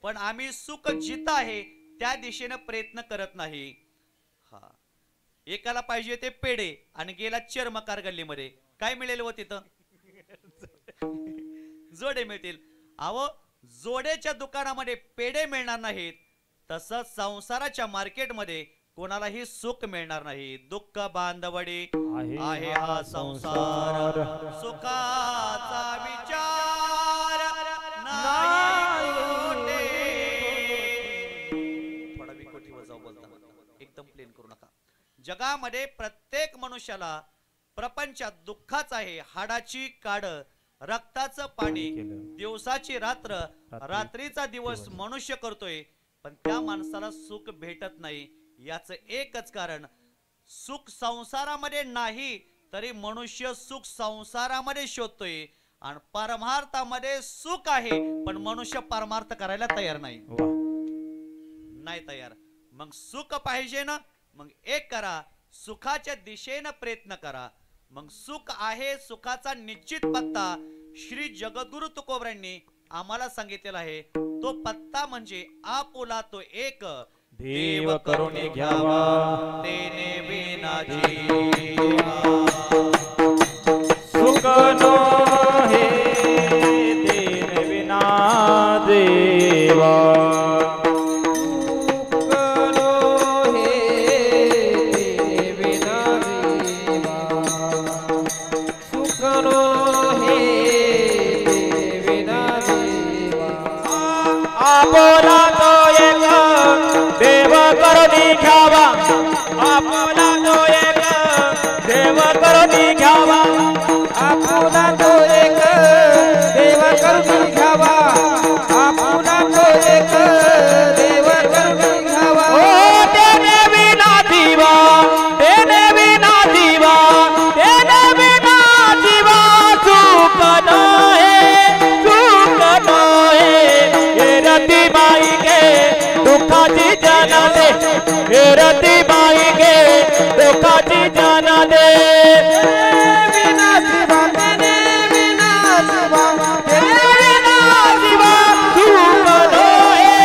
पण आम्ही सुख जिथं आहे त्या दिशेनं प्रयत्न करत नाही. हा, एकाला पाहिजे ते पेढे आणि गेला चर्मकार गल्लीमध्ये, काय मिळेल व तिथं? जोडे मिळतील. अहो, जोडेच्या दुकानामध्ये पेढे मिळणार नाहीत, तसंच संसाराच्या मार्केटमध्ये कोणालाही सुख मिळणार नाही. दुःख बांधवडी आहे हा संसार, सुखाचा विचार नाही कोठे. थोडा विकोटीवर जाऊ बोलताना, एकदम प्लेन करू नका. जगामध्ये प्रत्येक मनुष्याला प्रपंचात दुःखाच आहे. हाडाची काड, रक्ताचं पाणी, दिवसाची रात्र, रात्रीचा दिवस मनुष्य करतोय, पण त्या माणसाला सुख भेटत नाही. याचं एकच कारण, सुख संसारामध्ये नाही तरी मनुष्य सुख संसारामध्ये शोधतोय, आणि परमार्थामध्ये सुख आहे पण मनुष्य परमार्थ करायला तयार नाही, नाही तयार. मग सुख पाहिजे ना, मग एक करा, सुखाच्या दिशेनं प्रयत्न करा. मग सुख आहे, सुखाचा निश्चित पत्ता श्री जगद्गुरु तुकोबरांनी आम्हाला सांगितलेला आहे. तो पत्ता म्हणजे आपुला तो एक देव करुणी घ्यावा, तेने विना जीवा. सुख नो हे तेने विना देवा. आपुला तो एक देव करुणी घ्यावा, आपुला तो एक देव करुणी घ्यावा, आपुला तो एक देव करुणी घ्यावा, आपुला तो एक देव करुणी घ्यावा. ओ तेने विना जीवा, तेने विना जीवा, तेने विना जीवा. सुख नये, सुख नये, रती बाई गे दुःखाची जाना दे, रती बाई गे दुःखाची जाना दे. विना जीवा, तेने विना जीवा, तेने विना जीवा. सुख नये,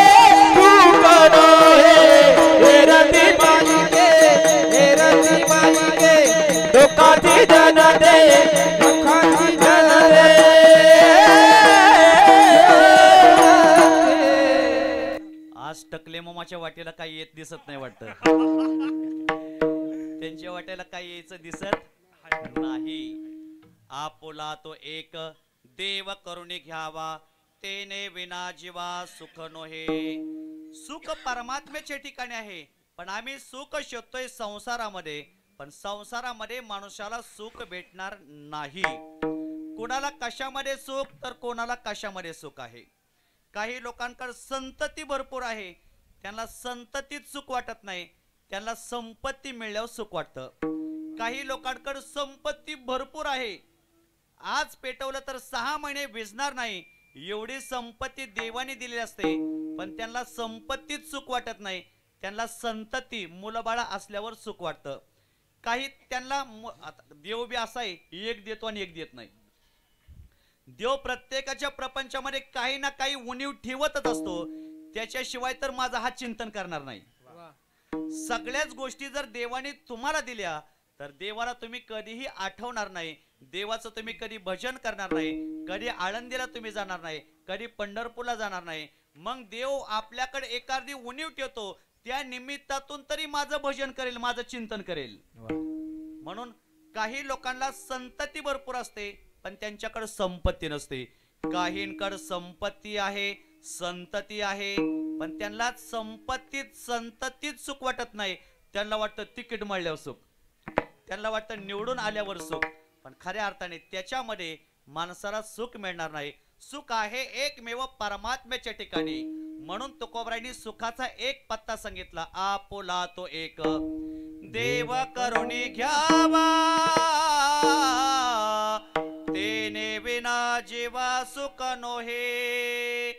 सुख नये, रती बाई हे रती बाई गे दुःखाची जाना दे, दुःखाची जाना दे. आज टकले मामाच्या वाटेला काही येत दिसत नाही वाटत, त्यांच्या वाटेला काही यायचं दिसत नाही. आपुला तो एक देव करुणी घ्यावा, तेने विना जीवा सुख नोहे. सुख परमात्म्याच्या ठिकाणी आहे, पण आम्ही सुख शोधतोय संसारामध्ये, पण संसारामध्ये माणसाला सुख भेटणार नाही. कोणाला कशामध्ये सुख तर कोणाला कशामध्ये सुख आहे. काही लोकांकडे संतती भरपूर आहे, त्यांना संततीत सुख वाटत नाही, त्यांना संपत्ती मिळल्यावर सुख वाटतं. काही लोकांकडे संपत्ती भरपूर आहे, आज पेटवलं तर 6 महिने विझणार नाही एवढी संपत्ती देवाने दिलेली असते, पण त्यांना संपत्तीत सुख वाटत नाही, त्यांना संतती मुलबाळा असल्यावर सुख वाटतं. काही त्यांना देव बी असा आहे, एक देतो आणि एक देत नाही. देव प्रत्येकाच्या प्रपंचामध्ये काही ना काही उणीव ठेवतच असतो, त्याच्याशिवाय तर माझा हा चिंतन करणार नाही. सगळ्याच गोष्टी जर देवाने तुम्हाला दिल्या तर देवाला तुम्ही कधीही आठवणार नाही, देवाचं तुम्ही कधी भजन करणार नाही, कधी आळंदीला तुम्ही जाणार नाही, कधी पंढरपूरला जाणार नाही, मग देव आपल्याकडे एखादी उणीव ठेवतो, त्या निमित्तातून तरी माझं भजन करेल, माझं चिंतन करेल. म्हणून काही लोकांना संतती भरपूर असते पण त्यांच्याकडे संपत्ती नसते. काहींकडे संपत्ती आहे, संतती आहे, पण त्यांना संपत्तीत संततीत सुख वाटत नाही. त्यांना वाटतं तिकीट मिळल्यावर सुख, त्यांना वाटतं निवडून आल्यावर सुख, पण खऱ्या अर्थाने त्याच्यामध्ये माणसाला सुख मिळणार नाही. सुख आहे एकमेव परमात्म्याच्या ठिकाणी. म्हणून तुकोबारायांनी सुखाचा एक पत्ता सांगितला, आपुला तो एक देव करुणी घ्यावा, तेने विना जीवा सुख नोहे.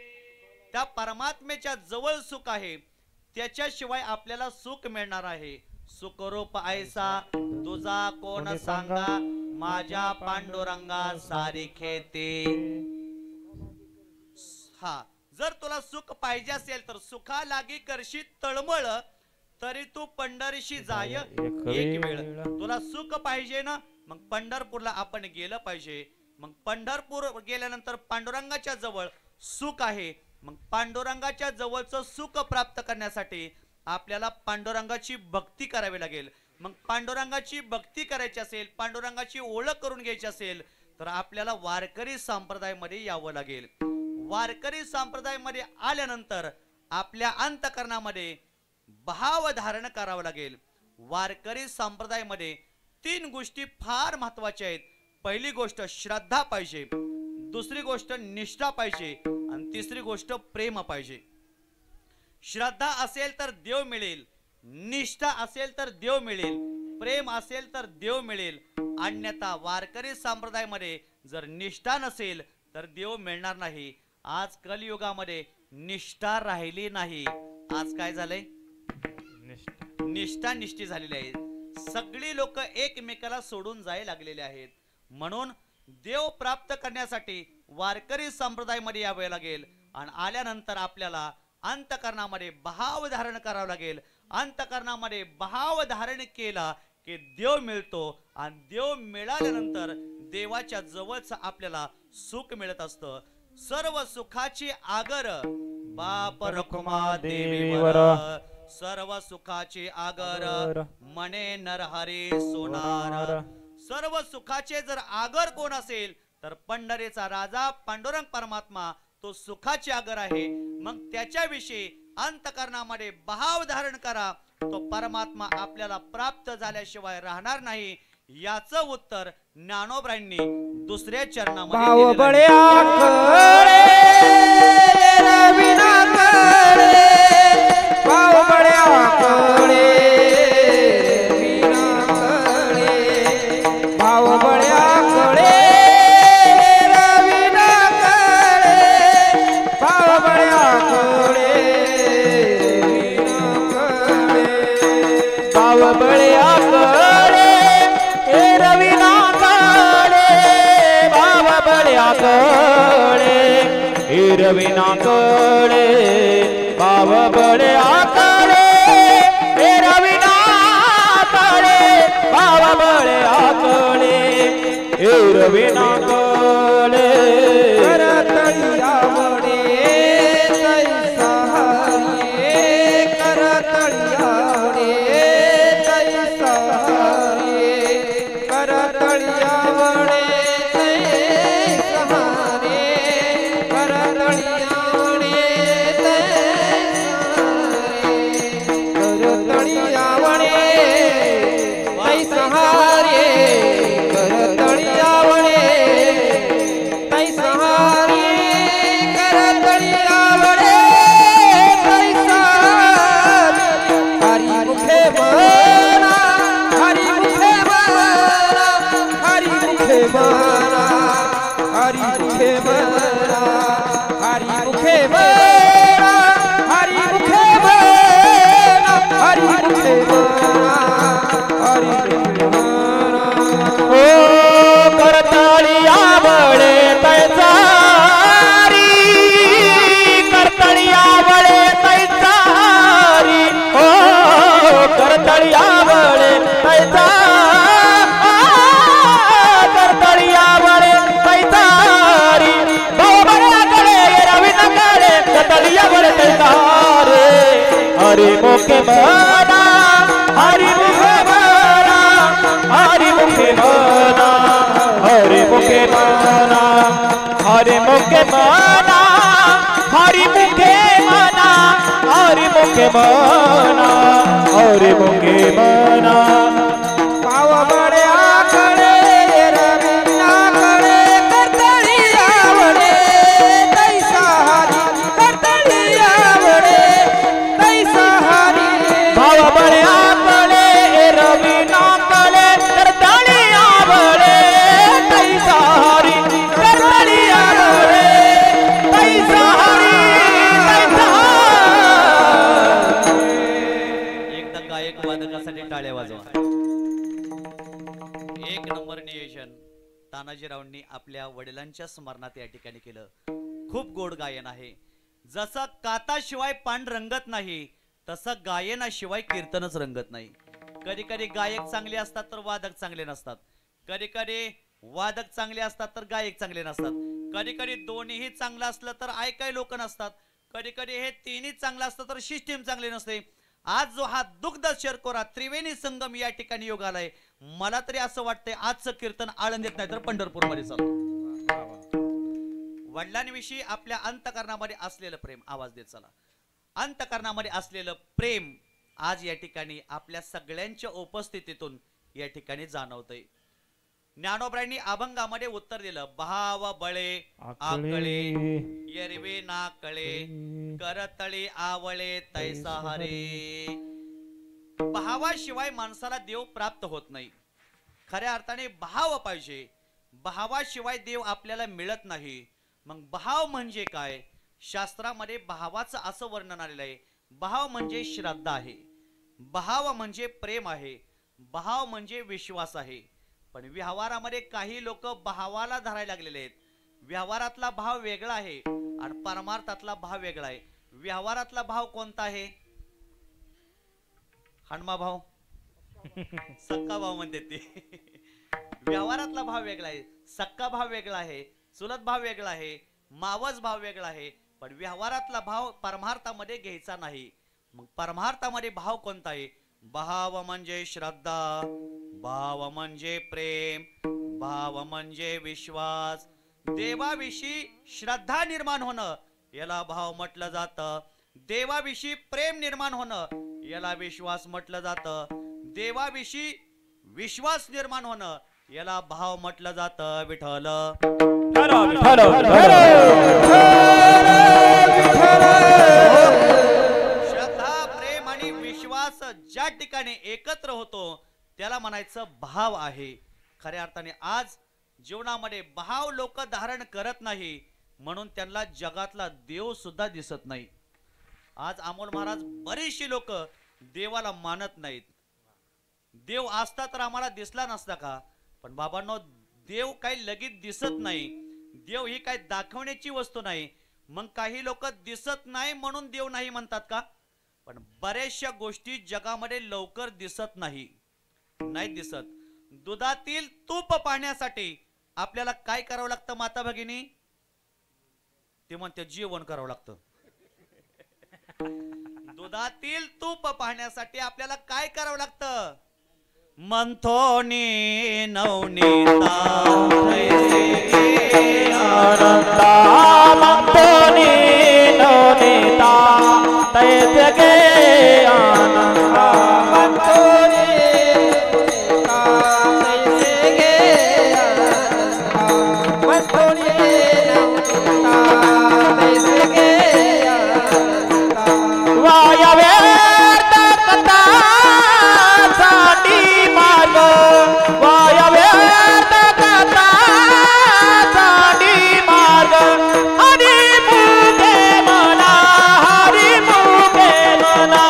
त्या परमात्म्याच्या जवळ सुख आहे, त्याच्याशिवाय आपल्याला सुख मिळणार आहे. सुखरूप ऐसा तुझा कोण सांगा, माझ्या पांडुरंगा सारिखे ते. हा, जर तुला सुख पाहिजे असेल तर सुखा लागी करशी तळमळ, तरी तू पंढरीशी जाय एक वेळ. तुला सुख पाहिजे ना, मग पंढरपूरला आपण गेलं पाहिजे. मग पंढरपूर गेल्यानंतर पांडुरंगाच्या जवळ सुख आहे. मग पांडुरंगाच्या जवळचं सुख प्राप्त करण्यासाठी आपल्याला पांडुरंगाची भक्ती करावी लागेल. मग पांडुरंगाची भक्ती करायची असेल, पांडुरंगाची ओळख करून घ्यायची असेल तर आपल्याला वारकरी संप्रदायामध्ये यावं लागेल. वारकरी संप्रदायामध्ये आल्यानंतर आपल्या अंतःकरणामध्ये भाव धारण करावं लागेल. वारकरी संप्रदायामध्ये 3 गोष्टी फार महत्वाच्या आहेत. पहिली गोष्ट श्रद्धा पाहिजे, दुसरी गोष्ट निष्ठा पाहिजे आणि तिसरी गोष्ट प्रेम पाहिजे. श्रद्धा असेल तर देव मिळेल, निष्ठा असेल तर देव मिळेल, प्रेम असेल तर देव मिळेल. अन्यथा वारकरी संप्रदायामध्ये जर निष्ठा नसेल तर देव मिळणार नाही. आज कलियुगामध्ये निष्ठा राहिली नाही. आज काय झालंय? निष्ठा निष्ठी झालेली आहे. सगळी लोक एकमेकाला सोडून जायला लागलेले आहेत. म्हणून देव प्राप्त करण्यासाठी वारकरी संप्रदायामध्ये यावे लागेल आणि आल्यानंतर आपल्याला अंतःकरणामध्ये भाव धारण करावं लागेल. अंतःकरणामध्ये भाव धारण केला की देव मिळतो आणि देव मिळाल्यानंतर देवाच्या जवळच आपल्याला सुख मिळत असतं. सर्व सुखाची आगर बाप रखुमा देवीवर, सर्व सुखाची आगर मने नरहरी सोनार. सर्व सुखाचे जर आगर कोण असेल तर पंढरीचा राजा पांडुरंग परमात्मा तो सुखाची आगर आहे. मग त्याच्याविषयी अंतःकरणामध्ये भाव धारण करा, तो परमात्मा आपल्याला प्राप्त झाल्याशिवाय राहणार नाही. याचं उत्तर ज्ञानोबांनी दुसऱ्या चरणामध्ये रविना कळे बाव बळे आकळे, रविना कळे बाव बळे आकळे, रविना कळे करतळिया वडे तैसा हरे, करतळिया वडे तैसा हरे, करतळिया वडे करतळिया हरि मुखे मना हरि मुखे मना हरि मुखे मना हरि मुखे मना हरि मुखे मना हरि मुखे मना हरि मुखे मना भाव बड़े आकडे रवीना कडे करतळी आवडे तैसा हरी करतळी आवडे तैसा हरी भाव बड़े आकडे रवीना कडे करतळी आवडे तैसा हरी करतळी आवडे तैसा हरी तैसा एकदा गायक वादकासाठी टाळ्या वाजवा. एक नंबर नियोजन तानाजीरावांनी आपल्या वडिलांच्या स्मरणात या ठिकाणी केलं. खूप गोड गायन आहे. जसं काताशिवाय पान रंगत नाही तसं गायनाशिवाय कीर्तनच रंगत नाही. कधी कधी गायक चांगले असतात तर वादक चांगले नसतात. कधी कधी वादक चांगले असतात तर गायक चांगले नसतात. कधी कधी दोन्हीही चांगलं असलं तर ऐकाय लोक नसतात. कधी कधी हे तिन्ही चांगलं असतं तर सिस्टीम चांगली नसते. आज जो हा दुग्ध शर्कोरा त्रिवेणी संगम या ठिकाणी योग आलाय, मला तरी असं वाटतंय आजचं कीर्तन आळंदीत नाही तर पंढरपूर मध्ये चालतं. वडिलांविषयी आपल्या अंतकरणामध्ये असलेलं प्रेम, आवाज देत चला, अंतकरणामध्ये असलेलं प्रेम आज या ठिकाणी आपल्या सगळ्यांच्या उपस्थितीतून या ठिकाणी जाणवतंय. ज्ञानोबरांनी अभंगामध्ये उत्तर दिलं, भाव बळे आकळे येरवे ना कळे करतळी आवळे तैसा हरे. भावाशिवाय माणसाला देव प्राप्त होत नाही. खऱ्या अर्थाने भाव पाहिजे. भावाशिवाय देव आपल्याला मिळत नाही. मग भाव म्हणजे काय? शास्त्रामध्ये भावाचं असं वर्णन आलेलं आहे, भाव म्हणजे श्रद्धा आहे, भाव म्हणजे प्रेम आहे, भाव म्हणजे विश्वास आहे. पण व्यवहारामध्ये काही लोक भावाला धरायला लागलेले आहेत. व्यवहारातला भाव वेगळा आहे आणि परमार्थातला भाव वेगळा आहे. व्यवहारातला भाव कोणता आहे? हनुमा भाव, सक्का भाव म्हणते ते. व्यवहारातला भाव वेगळा आहे, सक्का भाव वेगळा आहे, चुलत भाव वेगळा आहे, मावस भाव वेगळा आहे. पण व्यवहारातला भाव परमार्थामध्ये घ्यायचा नाही. मग परमार्थामध्ये भाव कोणता आहे? भाव म्हणजे श्रद्धा, भाव म्हणजे प्रेम, भाव म्हणजे विश्वास. देवाविषयी श्रद्धा निर्माण होणं याला भाव म्हटलं जातं. देवाविषयी प्रेम निर्माण होणं याला विश्वास म्हटलं जातं. देवाविषयी विश्वास निर्माण होणं याला भाव म्हटलं जातं. विठ्ठल श्रद्धा, प्रेम आणि विश्वास ज्या ठिकाणी एकत्र होतो त्याला म्हणायचं भाव आहे. खऱ्या अर्थाने आज जीवनामध्ये भाव लोक धारण करत नाही म्हणून त्यांना जगातला देव सुद्धा दिसत नाही. आज अमोल महाराज बरीचशी लोक देवाला मानत नाहीत. देव असता तर आम्हाला दिसला नसता का? पण बाबांनो, देव काही लगेच दिसत नाही. देव ही काही दाखवण्याची वस्तू नाही. मग काही लोक दिसत नाही म्हणून देव नाही म्हणतात का? पण बऱ्याचशा गोष्टी जगामध्ये लवकर दिसत नाही दिसत. दुधातील तूप पाहण्यासाठी आपल्याला काय करावं लागतं माता भगिनी? ते म्हणते जेवण करावं लागतं. दुधातील तूप पाहण्यासाठी आपल्याला काय करावं लागतं? मंथोनी नवनीता आनंदा मंथोनी नवनीता तैसे गे आनंदा मंथोनी तैसे गे आनंदा मंथोनी तैसे गे आनंदा वायवे कथा साठी मार्ग वायवे कथा साठी मार्ग हरी मुखे मना हरी मुखे मना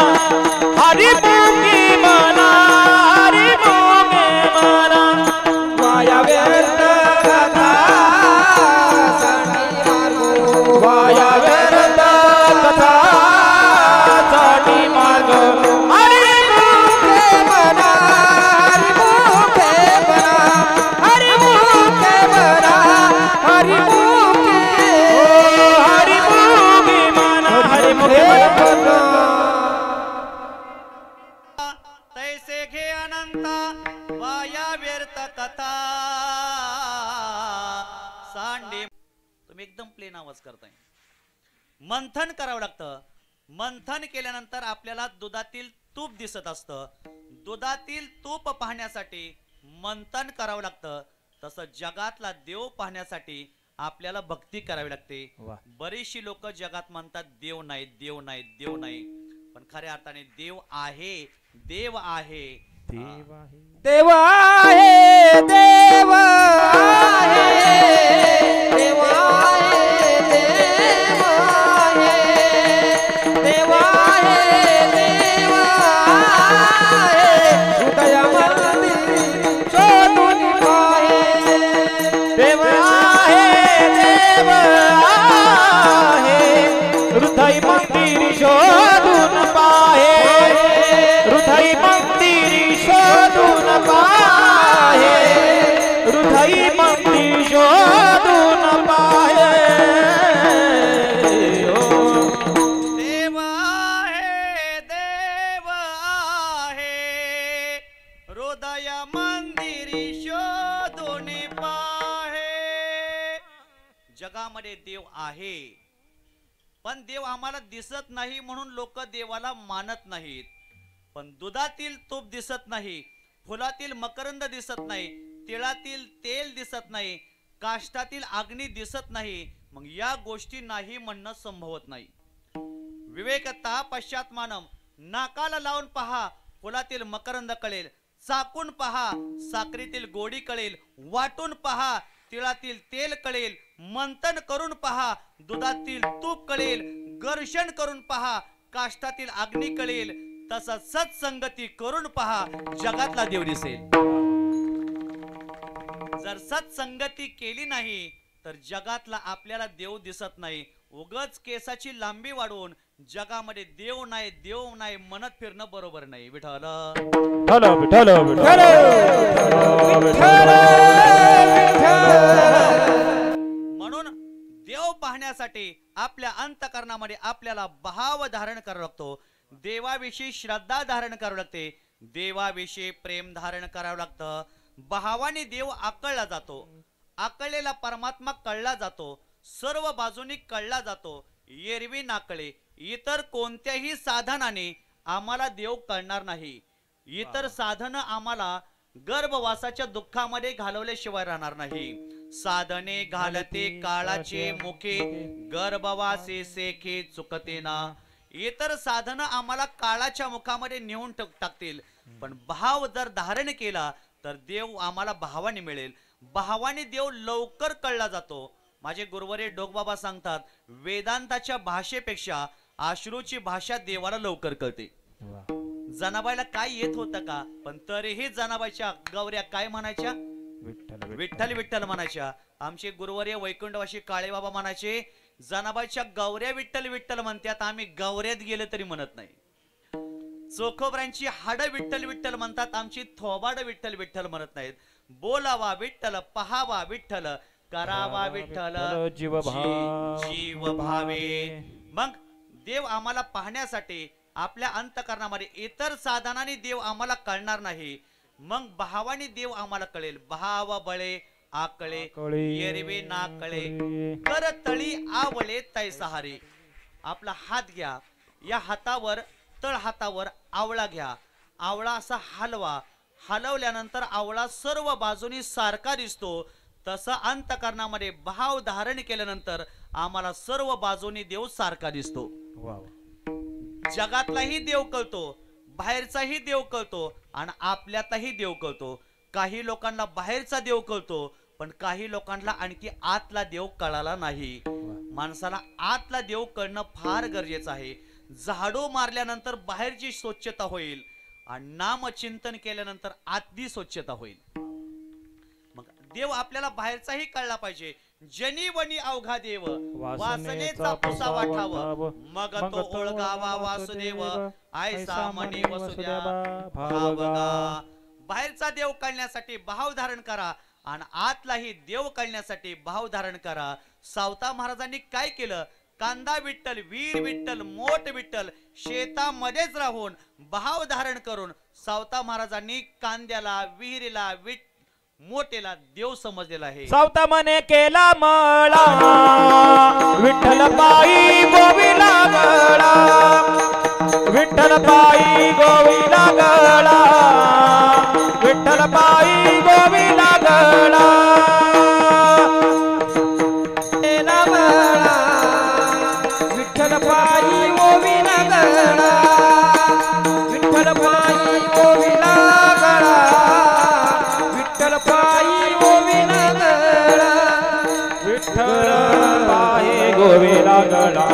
तैसे घे अनंता वाया व्यर्थ कथा सांडे. तुम्ही एकदम प्लेन आवाज करताय. मंथन करावं लागतं. मंथन केल्यानंतर आपल्याला दुधातील तूप दिसत असतं. दुधातील तूप पाहण्यासाठी मंथन करावं लागतं. तसं जगातला देव पाहण्यासाठी आपल्याला भक्ती करावी लागते. वाह. बरीचशी लोक जगात म्हणतात देव नाही, देव नाही, देव नाही, पण खऱ्या अर्थाने देव आहे, देव आहे. देव आहे. देव आहे, देव आहे, देव आहे, देव आहे, देव आहे, देव आहे, हृदयामध्ये शोधून पाहे. देव आहे, देव आहे, हृदय मंदिर शोधून पाहे. हृदय मंदिर शोधून पाहे. हृदय मंदिर शोधून पाहे. देव आहे, देव आहे, हृदय मंदिरी शोधून पाहे. जगामध्ये देव आहे, पण देव आम्हाला दिसत नाही म्हणून लोक देवाला मानत नाहीत. पण दुधातील तूप दिसत नाही, फुलातील मकरंद दिसत नाही, तिळातील तेल दिसत नाही, काष्टातील अग्नी दिसत नाही, मग या गोष्टी नाही म्हणणं संभवत नाही. विवेकता पश्चात्मानम. नाकाला लावून पहा, फुलातील मकरंद कळेल. चाकून पहा, साखरेतील गोडी कळेल. वाटून पहा, तिळातील तेल कळेल. मंथन करून पहा, दुधातील तूप कळेल. घर्षण करून पहा, काष्टातील अग्नी कळेल. तसा सत्संगती करून पहा, जगातला देव दिसेल. जर सत्संगती केली नाही तर जगातला आपल्याला देव दिसत नाही. उगच केसाची लांबी वाढवून जगामध्ये देव नाही, देव नाही म्हणत फिरणं बरोबर नाही. विठ्ठल विठ्ठल विठ्ठल विठ्ठल म्हणून देव पाहण्यासाठी आपल्या अंतःकरणामध्ये आपल्याला भाव धारण करावा लागतो. देवाविषयी श्रद्धा धारण करावी लागते. देवाविषयी प्रेम धारण करावं लागतं. भावाने देव आकळला जातो. आकळलेला परमात्मा कळला जातो. सर्व बाजूनी कळला जातो. एरवी नाकळे. इतर कोणत्याही साधनाने आम्हाला देव कळणार नाही. इतर साधन आम्हाला गर्भवासाच्या दुःखामध्ये घालवल्याशिवाय राहणार नाही. साधने घालते काळाचे मुखे, गर्भवासी सेखे चुकते ना. इतर साधन आम्हाला काळाच्या मुखामध्ये नेऊन टाकतील, पण भाव जर धारण केला तर देव आम्हाला भावाने मिळेल. भावाने देव लवकर कळला जातो. माझे गुरुवर्य डोकबाबा सांगतात, वेदांताच्या भाषेपेक्षा अश्रूची भाषा देवाला लवकर कळते. जनाबाईला काय येत होतं का, पण तरीही जनाबाईच्या गौऱ्या काय म्हणायच्या? विठ्ठल विठ्ठल म्हणायच्या. आमचे गुरुवर्य वैकुंठवासी काळेबाबा म्हणायचे, जनाबाईच्या गौऱ्या विठ्ठल विठ्ठल म्हणतात, आम्ही गौऱ्यात गेले तरी म्हणत नाही. चोखोबऱ्यांची हाड विठ्ठल विठ्ठल म्हणतात, आमची थोबाड विठ्ठल विठ्ठल म्हणत नाहीत. बोलावा विठ्ठल, पहावा विठ्ठल, करावा विठ्ठल, जीव भावे. मग देव आम्हाला पाहण्यासाठी आपल्या अंतःकरणामध्ये इतर साधनाने देव आम्हाला कळणार नाही. मग भावाने देव आम्हाला कळेल. भाव बळे आकळे, एरवे ना कळे, कर तळी आवळे तैसहारे. आपला हात घ्या, या हातावर तळ हातावर आवळा घ्या. आवळा असा हलवा. हलवल्यानंतर आवळा सर्व बाजूनी सारखा दिसतो. तसं अंतःकरणामध्ये भाव धारण केल्यानंतर आम्हाला सर्व बाजूनी देव सारखा दिसतो. जगातलाही देव कळतो, बाहेरचाही देव कळतो, आणि आपल्यातही देव कळतो. काही लोकांना बाहेरचा देव कळतो, पण काही लोकांना आणखी आतला देव कळाला नाही. माणसाला आतला देव कळणं फार गरजेचं आहे. झाडू मारल्यानंतर बाहेरची स्वच्छता होईल, आणि नामचिंतन केल्यानंतर आतली स्वच्छता होईल. मग देव आपल्याला बाहेरचाही कळला पाहिजे. जनी वनी अवघा देव, वासनेचा पुसा वाटाव, मग तो ओळखावा वासुदेव, ऐसा मनी वसुद्या भावगा. बाहेरचा देव कळण्यासाठी भाव धारण करा, आणि आतलाही देव कळण्यासाठी भाव धारण करा. सावता महाराजांनी काय केलं? कांदा विठ्ठल, वीर विठ्ठल, मोठ विठ्ठल शेतामध्येच राहून भाव धारण करून सावता महाराजांनी कांद्याला, विहिरीला, मोठेला देव समजलेला आहे. सावता मने केला मळा विठ्ठल पायी गोविला गळा, विठ्ठल पायी गोविला गळा, विठ्ठल पायी गोविला गळा. केला मळा विठ्ठल पायी गोविला गळा, विठ्ठल पायी गोविला गळा, विठ्ठल पायी गोविला गळा, विठ्ठल पायी गोविला गळा.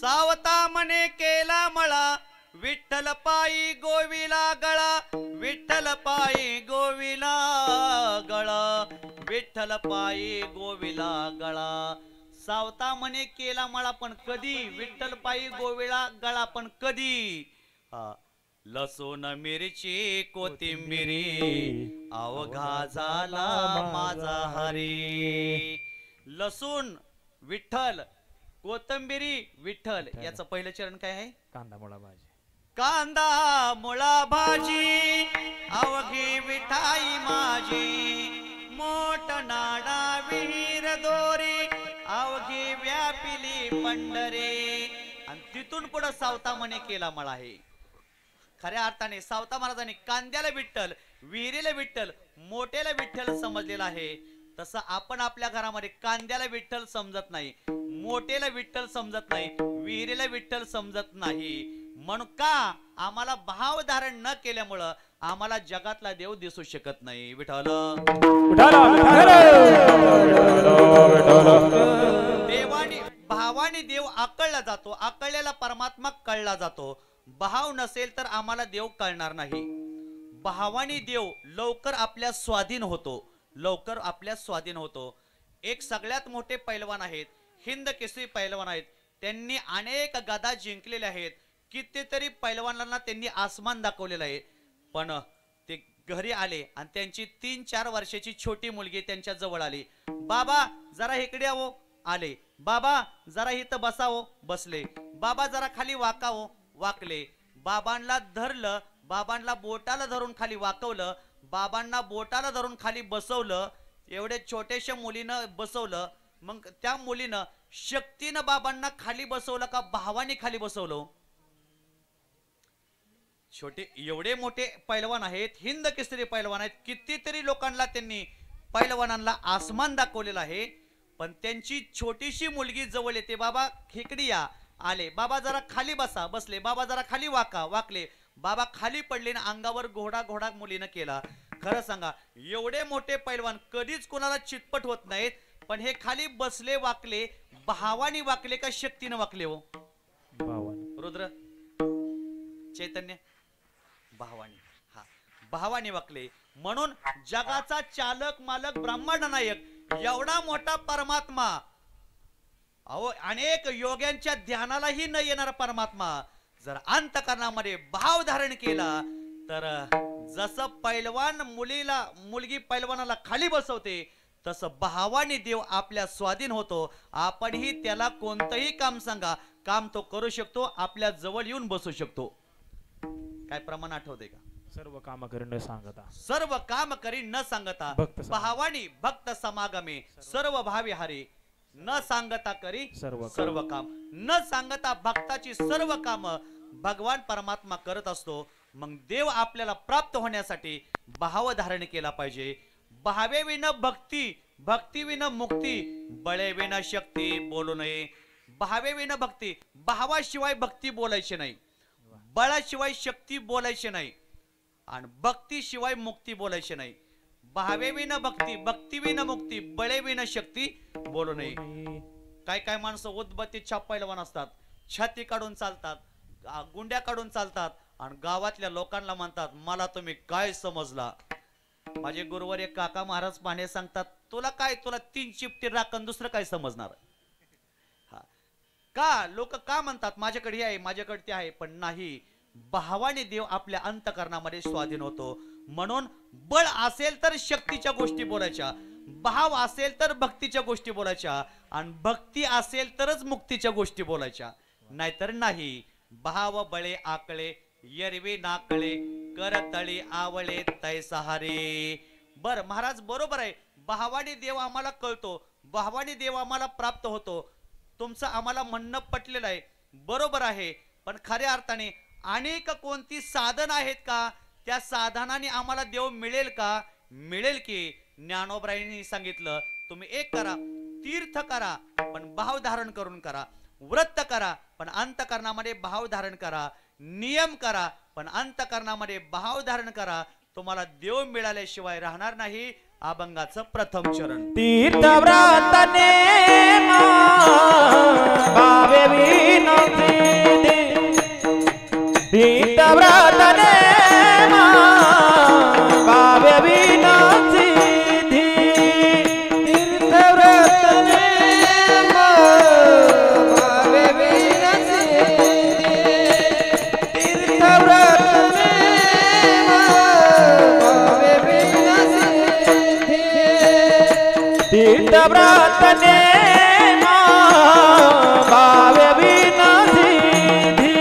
सावता मने केला मळा विठ्ठल पायी गोविला गळा, विठ्ठल पायी गोविला गळा, विठ्ठल पायी गोविला गळा. सावता मने केला मळा पण कधी, विठ्ठल पायी गोविला गळा पण कधी. लसूण मिरची कोथिंबिरी अवघा झाला माझा हरी. लसूण विठ्ठल, कोथिंबिरी विठ्ठल. याचं पहिलं चरण काय आहे? कांदा मुळा भाजी. कांदा मुळा भाजी अवघी विठाई माझी, मोठ नाडा विहीर दोरी अवघी व्यापिली पंढरी. आणि तिथून पुढे सावता मने केला मळा आहे. खऱ्या अर्थाने सावता महाराजांनी कांद्याला विठ्ठल, विहिरीला विठ्ठल, मोठ्याला विठ्ठल समजलेला आहे. तसं आपण आपल्या घरामध्ये कांद्याला विठ्ठल समजत नाही, मोठेला विठ्ठल समजत नाही, विहिरीला विठ्ठल समजत नाही. म्हणून का? आम्हाला भाव धारण न केल्यामुळं आम्हाला जगातला देव दिसू शकत नाही. विठ्ठल देवानी भावाने देव आकळला जातो, आकळलेला परमात्मा कळला जातो. भाव नसेल तर आम्हाला देव कळणार नाही. भावानी देव लवकर आपल्या स्वाधीन होतो, लवकर आपल्या स्वाधीन होतो. एक सगळ्यात मोठे पैलवान आहेत, हिंद केसरी पैलवान आहेत. त्यांनी अनेक गदा जिंकलेल्या आहेत. कितीतरी पैलवानांना त्यांनी आसमान दाखवलेलं आहे. पण ते घरी आले आणि त्यांची 3-4 वर्षाची छोटी मुलगी त्यांच्या जवळ आली. बाबा जरा इकडे यावं, आले. बाबा जरा इथं बसावं, बसले. बाबा जरा खाली वाकावं, वाकले. बाबांना धरलं, बाबांना बोटाला धरून खाली वाकवलं, बाबांना बोटाला धरून खाली बसवलं. एवढे छोट्याशा मुलीनं बसवलं. मग त्या मुलीनं शक्तीनं बाबांना खाली बसवलं का भावानी खाली बसवलं? छोटे एवढे मोठे पैलवान आहेत, हिंद केसरी पैलवान आहेत. कितीतरी लोकांना त्यांनी पैलवानांना आसमान दाखवलेलं आहे. पण त्यांची छोटीशी मुलगी जवळ येते, बाबा खेकडी या, आले. बाबा जरा खाली बसा, बसले. बाबा जरा खाली वाका, वाकले. बाबा खाली पडले ना अंगावर घोडा घोडा मुलीनं केला. खरं सांगा, एवढे मोठे पैलवान कधीच कोणाला चितपट होत नाहीत. पण हे खाली बसले, वाकले. भावानी वाकले का शक्तीनं वाकले? हो रुद्र चैतन्य, भावानी. हा, भावानी वाकले. म्हणून जगाचा चालक मालक ब्रह्मांड नायक एवढा मोठा परमात्मा, अहो अनेक योग्यांच्या ध्यानालाही न येणारा परमात्मा जर अंतकरणामध्ये भाव धारण केला तर जसं पैलवान मुलगी पैलवानाला खाली बसवते तसं भावानी देव आपल्या स्वाधीन होतो. आपणही त्याला कोणतंही काम सांगा, काम तो करू शकतो, आपल्या जवळ येऊन बसू शकतो. काय प्रमाण आठवते का? सर्व काम करी न सांगता, सर्व काम करी न सांगता, भावानी भक्त समागमे सर्व भावी हरी, न सांगता करी सर्व काम. न सांगता भक्ताची सर्व काम भगवान परमात्मा करत असतो. मग देव आपल्याला प्राप्त होण्यासाठी भाव धारण केला पाहिजे. भावे विन भक्ती, भक्ती विन मुक्ती, बळे विन शक्ती बोलू नये. भावे विन भक्ती, भावाशिवाय भक्ती बोलायची नाही, बळाशिवाय शक्ती बोलायची नाही, आणि भक्तीशिवाय मुक्ती बोलायची नाही. भावे विन भक्ती, भक्ती विन मुक्ती, बळे विन शक्ती बोलू नये. काय काय माणसं उदबत्ती पैलवान असतात, छाती काढून चालतात, गुंड्या काढून चालतात, आणि गावातल्या लोकांना म्हणतात मला तुम्ही काय समजला. माझे गुरुवर एक काका महाराज पाणे सांगतात, तुला काय, तुला 3 चिपटी राखण दुसरं काय समजणार. हा का लोक का म्हणतात माझ्याकडे आहे, माझ्याकडे ते आहे, पण नाही. भावाने देव आपल्या अंतकरणामध्ये स्वाधीन होतो. म्हणून बळ असेल तर शक्तीच्या गोष्टी बोलायच्या, भाव असेल तर भक्तीच्या गोष्टी बोलायच्या, आणि भक्ती असेल तरच मुक्तीच्या गोष्टी बोलायच्या, नाहीतर नाही. भाव बळे आकळे यरवे नाकळे करतळी आवळे तैसहारे. बर महाराज बरोबर आहे, भावाने देव आम्हाला कळतो, भावाने देव आम्हाला प्राप्त होतो. तुमचं आम्हाला म्हणणं पटलेलं आहे, बरोबर आहे. पण खऱ्या अर्थाने अनेक कोणती साधन आहेत का? त्या साधनाने आम्हाला देव मिळेल का? मिळेल की. ज्ञानोबरायांनी सांगितलं, तुम्ही एक करा, तीर्थ करा पण भाव धारण करून करा, व्रत करा पण अंतकरणामध्ये भाव धारण करा, नियम करा पण अंतकरणामध्ये भाव धारण करा, तुम्हाला देव मिळाल्याशिवाय राहणार नाही. अभंगाचं प्रथम चरण. तीर्थव्रत नेम भावे विना सिद्धी. तीर्थव्रत नेम भावे विना सिद्धी. तीर्थव्रत नेम भावे विना सिद्धी. तीर्थव्रत नेम भावे विना सिद्धी. तीर्थव्रत नेम भावे विना सिद्धी.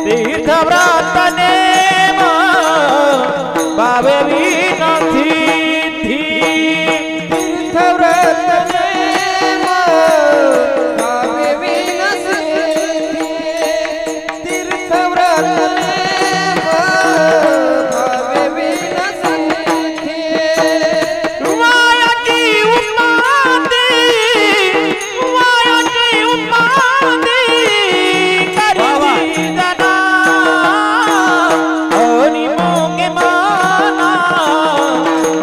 तीर्थव्रत नेम भावे विना सिद्धी. तीर्थव्रत नेम भावे विना सिद्धी. तीर्थव्रत नेम भावे विना सिद्धी. वायाची उपाधी, वायाची उपाधी करती जना. हरी मुखे माना,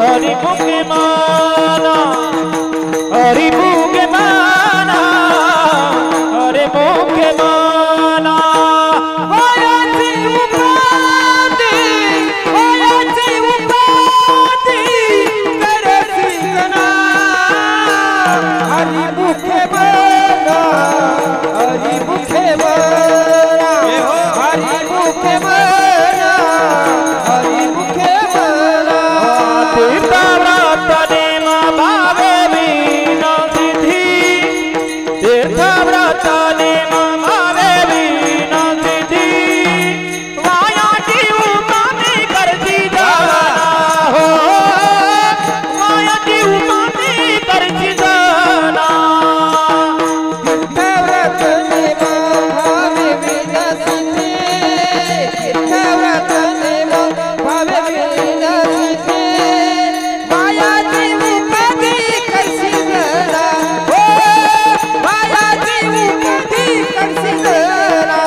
हरी मुखे माना, हरी मुखे माना, हरी मुखे माना. वायाची उपाधी, वायाची उपाधी करती जना. हरी मुखे बना, हरी मुखे बना, हरी मुखे बना, हरी मुखे बना. तीर्थव्रत नेम भावे विना सिद्धी. तीर्थव्रत नेम भावे विना सिद्धी. वायाची उपाधी करती जना. हो वायाची उपाधी करती जना. तीर्थव्रत नेम भावे विना सिद्धी. तीर्थव्रत नेम भावे विना सिद्धी. वायाची उपाधी करसी जना. हो वायाची उपाधी करसी जना.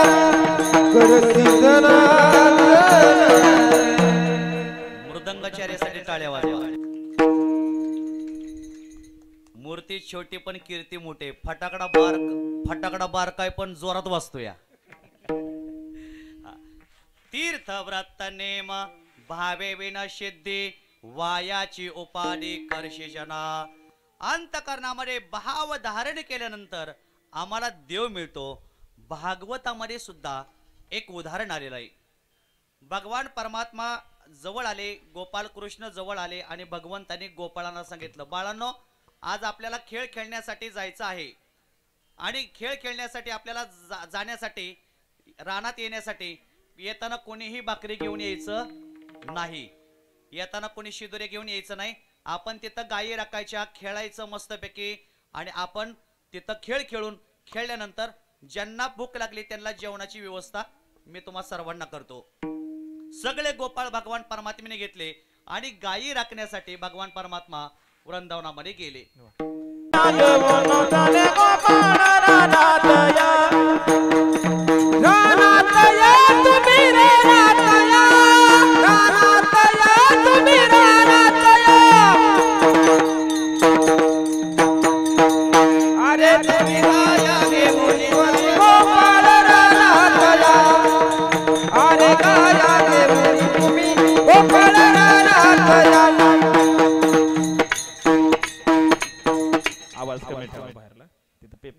करसी जना. मृदंगाचार्यासाठी टाळ्या वाजवा. मूर्ती छोटी पण कीर्ती मोठे. फटाकडा बारकाय पण जोरात वाजतो या. तीर्थव्रत नेम भावे विना सिद्धी. वायाची उपाधी करशी जना. अंतकरणामध्ये भाव धारण केल्यानंतर आम्हाला देव मिळतो. भागवतामध्ये सुद्धा एक उदाहरण आलेलं आहे. भगवान परमात्मा जवळ आले, गोपाल कृष्ण जवळ आले आणि भगवंतांनी गोपाळांना सांगितलं, बाळांनो आज आपल्याला खेळ खेळण्यासाठी जायचं आहे आणि खेळ खेळण्यासाठी आपल्याला जाण्यासाठी रानात येण्यासाठी येताना कोणीही भाकरी घेऊन यायचं नाही, येताना कोणी शिदोरे घेऊन यायचं नाही. आपण तिथं गायी राखायच्या, खेळायचं मस्तपैकी आणि आपण तिथं खेळ खेळल्यानंतर ज्यांना भूक लागली त्यांना जेवणाची व्यवस्था मी तुम्हा सर्वांना करतो. सगळे गोपाळ भगवान परमात्म्याने घेतले आणि गायी राखण्यासाठी भगवान परमात्मा वृंदावनामध्ये गेले.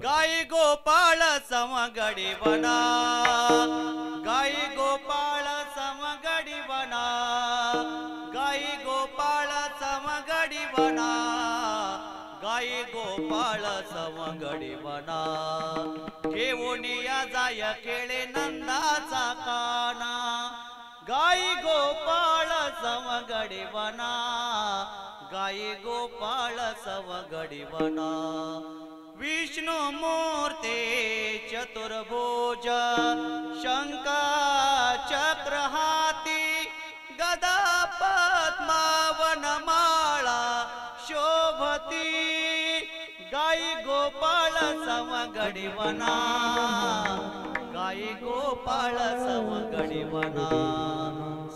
गाई गोपाळ समगडी बना, गाई बना गाई गोपाळ समगडी बना गाई गोपाळ समगडी बना घेऊन या जाय केळे नंदाचा काना गाई गोपाळ समगडी बना गाई गोपाळ समगडी बना विष्णु मूर्ते चतुर्भुज शंख चक्र हाती गदा पद्मा वनमाळा शोभती गाई गोपाळ समगडी बना गाई गोपाळ समगडी बना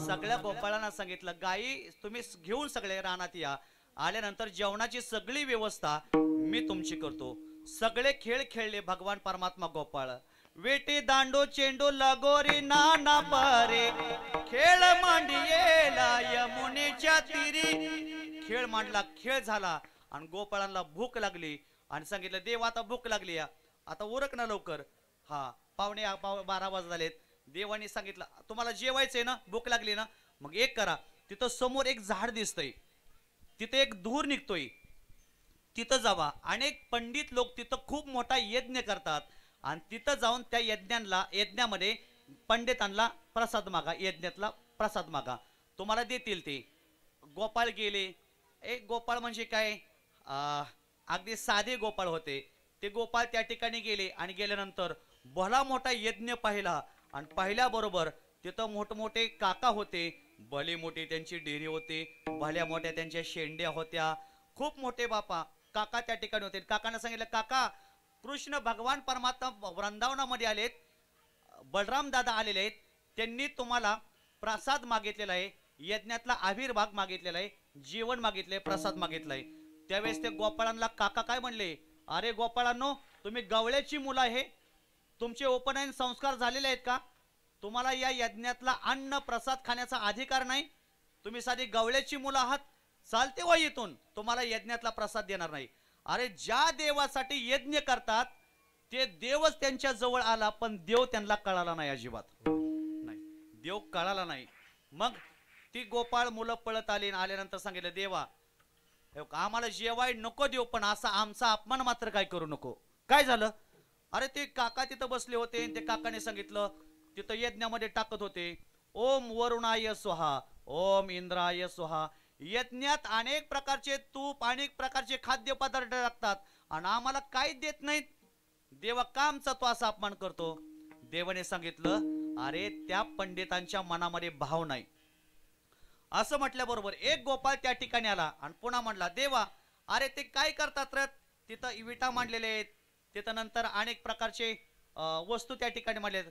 सगळ्या गोपाळांना सांगितलं गाई तुम्ही घेऊन सगळे रानात या आल्यानंतर जेवणाची सगळी व्यवस्था मी तुमची करतो सगळे खेळ खेळले भगवान परमात्मा गोपाळ वेटी दांडो चेंडू लगोरी नाना परे खेळ मांडियेला यमुनेच्या तीरी खेळ मांडला खेळ झाला आणि गोपाळांना भूक लागली आणि सांगितलं देव आता भूक लागली आता उरक ना लवकर हा पावणे 12 वाजत झालेत देवाने सांगितलं तुम्हाला जेवायचंय ना भूक लागली ना मग एक करा तिथं समोर एक झाड दिसतंय तिथे एक धूर निघतोय तिथं जावा अनेक पंडित लोक तिथं खूप मोठा यज्ञ करतात आणि तिथं जाऊन त्या यज्ञामध्ये पंडितांना प्रसाद मागा यज्ञातला प्रसाद मागा तुम्हाला देतील ते गोपाळ गेले एक गोपाळ म्हणजे काय अगदी साधे गोपाळ होते ते गोपाळ त्या ठिकाणी गेले आणि गेल्यानंतर भला मोठा यज्ञ पाहिला आणि पाहिल्याबरोबर तिथं मोठमोठे काका होते भले मोठे त्यांची डेरी होते भल्या मोठ्या त्यांच्या शेंड्या होत्या खूप मोठे बापा काका त्या ठिकाणी होते काकांना सांगितलं काका कृष्ण भगवान परमात्मा वृंदावनामध्ये आलेत बलराम दादा आलेले आहेत त्यांनी तुम्हाला प्रसाद मागितलेला आहे यज्ञातला आविर्भाग मागितलेला आहे जेवण मागितले प्रसाद मागितलाय त्यावेळेस ते गोपाळांना काका काय म्हणले अरे गोपाळांनो तुम्ही गवळ्याची मुलं आहे तुमचे उपनयन संस्कार झालेले आहेत का तुम्हाला या यज्ञातला अन्न प्रसाद खाण्याचा अधिकार नाही तुम्ही साधी गवळ्याची मुलं आहात चालते व इथून तुम्हाला यज्ञातला प्रसाद देणार नाही अरे ज्या देवासाठी यज्ञ करतात ते देवच त्यांच्या जवळ आला पण देव त्यांना कळाला नाही अजिबात नाही देव कळाला नाही मग ती गोपाळ मुलं पळत आली आल्यानंतर सांगितलं देवा आम्हाला जेवाय नको देव पण असा आमचा अपमान मात्र काय करू नको काय झालं अरे ते काका तिथं बसले होते ते काकाने सांगितलं तिथं यज्ञामध्ये टाकत होते ओम वरुणाय स्वाहा ओम इंद्राय स्वाहा यज्ञात अनेक प्रकारचे तूप अनेक प्रकारचे खाद्यपदार्थ टाकतात आणि आम्हाला काहीच देत नाहीत देवा का आमचा तो असा अपमान करतो देवाने सांगितलं अरे त्या पंडितांच्या मनामध्ये भाव नाही असं म्हटल्याबरोबर एक गोपाळ त्या ठिकाणी आला आणि पुन्हा म्हणला देवा अरे ते काय करतात रे तिथं विटा मांडलेले आहेत तिथं नंतर अनेक प्रकारचे वस्तू त्या ठिकाणी मांडलेत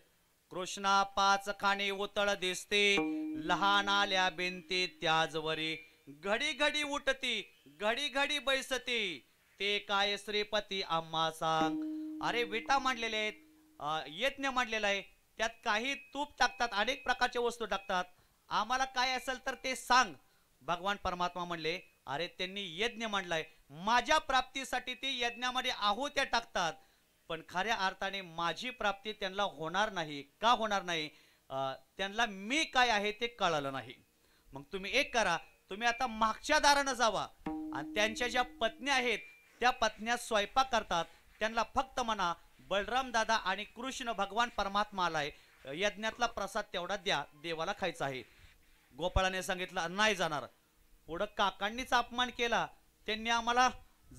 कृष्णा 5 खाणे उतळ दिसते लहान आल्या बेंती त्याजवरी घडी घडी उठती घडी घडी बैसती ते काय श्रीपती आम्हा सांग अरे विटा मांडलेले आहेत यज्ञ मांडलेला आहे त्यात काही तूप टाकतात अनेक प्रकारच्या वस्तू टाकतात आम्हाला काय असेल तर ते सांग भगवान परमात्मा म्हणले अरे त्यांनी यज्ञ मांडलाय माझ्या प्राप्तीसाठी ते यज्ञामध्ये आहुत्या टाकतात पण खऱ्या अर्थाने माझी प्राप्ती त्यांना होणार नाही का होणार नाही त्यांना मी काय आहे ते कळलं नाही मग तुम्ही एक करा तुम्ही आता मागच्या दारानं जावा आणि त्यांच्या ज्या पत्न्या आहेत त्या पत्न्या स्वयंपाक करतात त्यांना फक्त म्हणा बलराम दादा आणि कृष्ण भगवान परमात्मा आलाय यज्ञातला प्रसाद तेवढा द्या देवाला खायचा आहे गोपाळाने सांगितलं नाही जाणार पुढं काकांनीच अपमान केला त्यांनी आम्हाला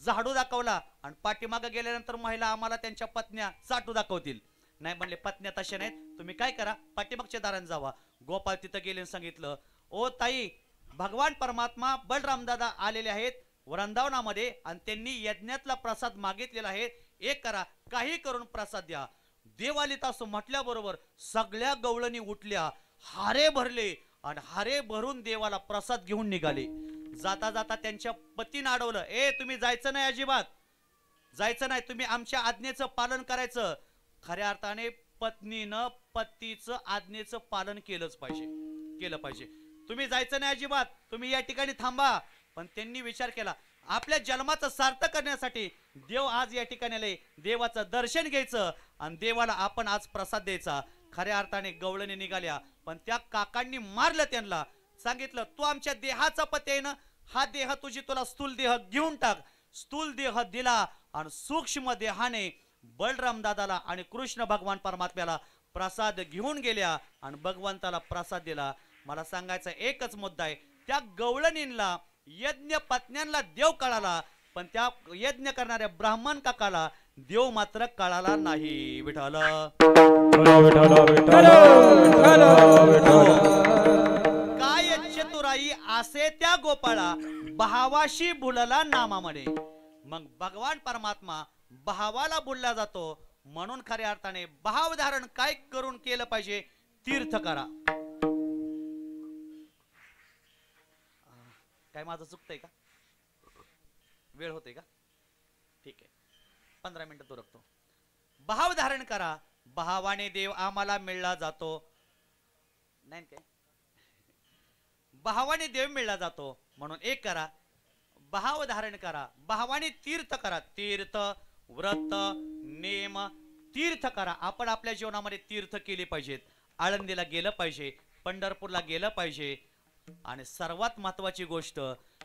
झाडू दाखवला आणि पाठीमागे गेल्यानंतर महिला आम्हाला त्यांच्या पत्न्या चाटू दाखवतील नाही म्हणले पत्न्या तशा नाहीत तुम्ही काय करा पाठीमागच्या दाराने जावा गोपाळ तिथं गेले सांगितलं ओ ताई भगवान परमात्मा बलराम दादा आलेले आहेत वृंदावनामध्ये आणि त्यांनी यज्ञातला प्रसाद मागितलेला आहे एक करा काही करून प्रसाद द्या देवालीत असं म्हटल्याबरोबर सगळ्या गवळणी उठल्या हारे भरले आणि हारे भरून देवाला प्रसाद घेऊन निघाले जाता जाता त्यांच्या पतीने अडवलं ए तुम्ही जायचं नाही अजिबात जायचं नाही तुम्ही आमच्या आज्ञेचं पालन करायचं खऱ्या अर्थाने पत्नीनं पतीचं आज्ञेचं पालन केलं पाहिजे तुम्ही जायचं नाही अजिबात तुम्ही या ठिकाणी थांबा पण त्यांनी विचार केला आपल्या जन्माचं सार्थक करण्यासाठी देव आज या ठिकाणी आले देवाचं दर्शन घ्यायचं आणि देवाला आपण आज प्रसाद द्यायचा खऱ्या अर्थाने गवळणी निघाल्या, पण त्या काकांनी मारलं त्यांना. सांगितलं तू आमच्या देहाचा पती आहे ना, हा देह तुला स्थूल देह घेऊन टाक. स्थूल देह दिला आणि सूक्ष्म देहाने बलराम दादाला आणि कृष्ण भगवान परमात्म्याला प्रसाद घेऊन गेल्या आणि भगवंताला प्रसाद दिला. मला सांगायचा एकच मुद्दा आहे, त्या गवळणींना यज्ञ पत्न्यांना देव कळाला, पण त्या यज्ञ करणाऱ्या ब्राह्मण काकाला देव मात्र कळाला नाही. विठ्ठल काय चतुराई असे त्या गोपाळा, भावाशी बोलला नामा म्हणे. मग भगवान परमात्मा भावाला बोलला जातो, म्हणून खऱ्या अर्थाने भाव धारण काय करून केलं पाहिजे, तीर्थ करा. काय माझं चुकतंय का, वेळ होते का? ठीक आहे, 15 मिनिटं तो रखतो. भाव धारण करा, भावाने देव आम्हाला मिळला जातो. नाही काय, भावाने देव मिळला जातो, म्हणून एक करा, भाव धारण करा. भावाने तीर्थ करा, तीर्थ व्रत नेम तीर्थ करा. आपण आपल्या जीवनामध्ये तीर्थ केले पाहिजेत. आळंदीला गेलं पाहिजे, पंढरपूरला गेलं पाहिजे, आणि सर्वात महत्वाची गोष्ट,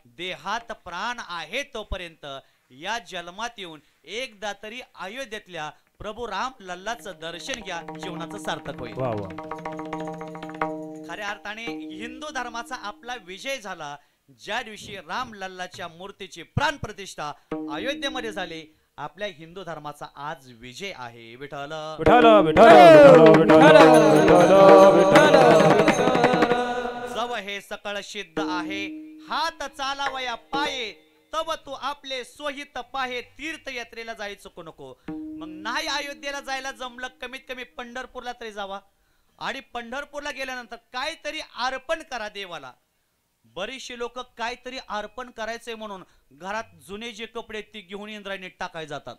देहात प्राण आहे तोपर्यंत या जन्मात येऊन एकदा तरी अयोध्येतल्या प्रभू राम लल्लाचं दर्शन घ्या, जीवनाचं सार्थक होईल. खऱ्या अर्थाने हिंदू धर्माचा आपला विजय झाला ज्या दिवशी राम लल्लाच्या मूर्तीची प्राण प्रतिष्ठा अयोध्येमध्ये झाली. आपल्या हिंदू धर्माचा आज विजय आहे. विठ्ठल जव हे सकळ सिद्ध आहे, हात चालावया पाये, तव तू आपले सोहित पाहे. तीर्थयात्रेला जायचं चुकू नको. मग नाही अयोध्येला जायला जमलं, कमीत कमी पंढरपूरला तरी जावा, आणि पंढरपूरला गेल्यानंतर काहीतरी अर्पण करा देवाला. बरीचशी लोक काहीतरी अर्पण करायचंय म्हणून घरात जुने जे कपडे ते घेऊन इंद्रायणी टाकाय जातात.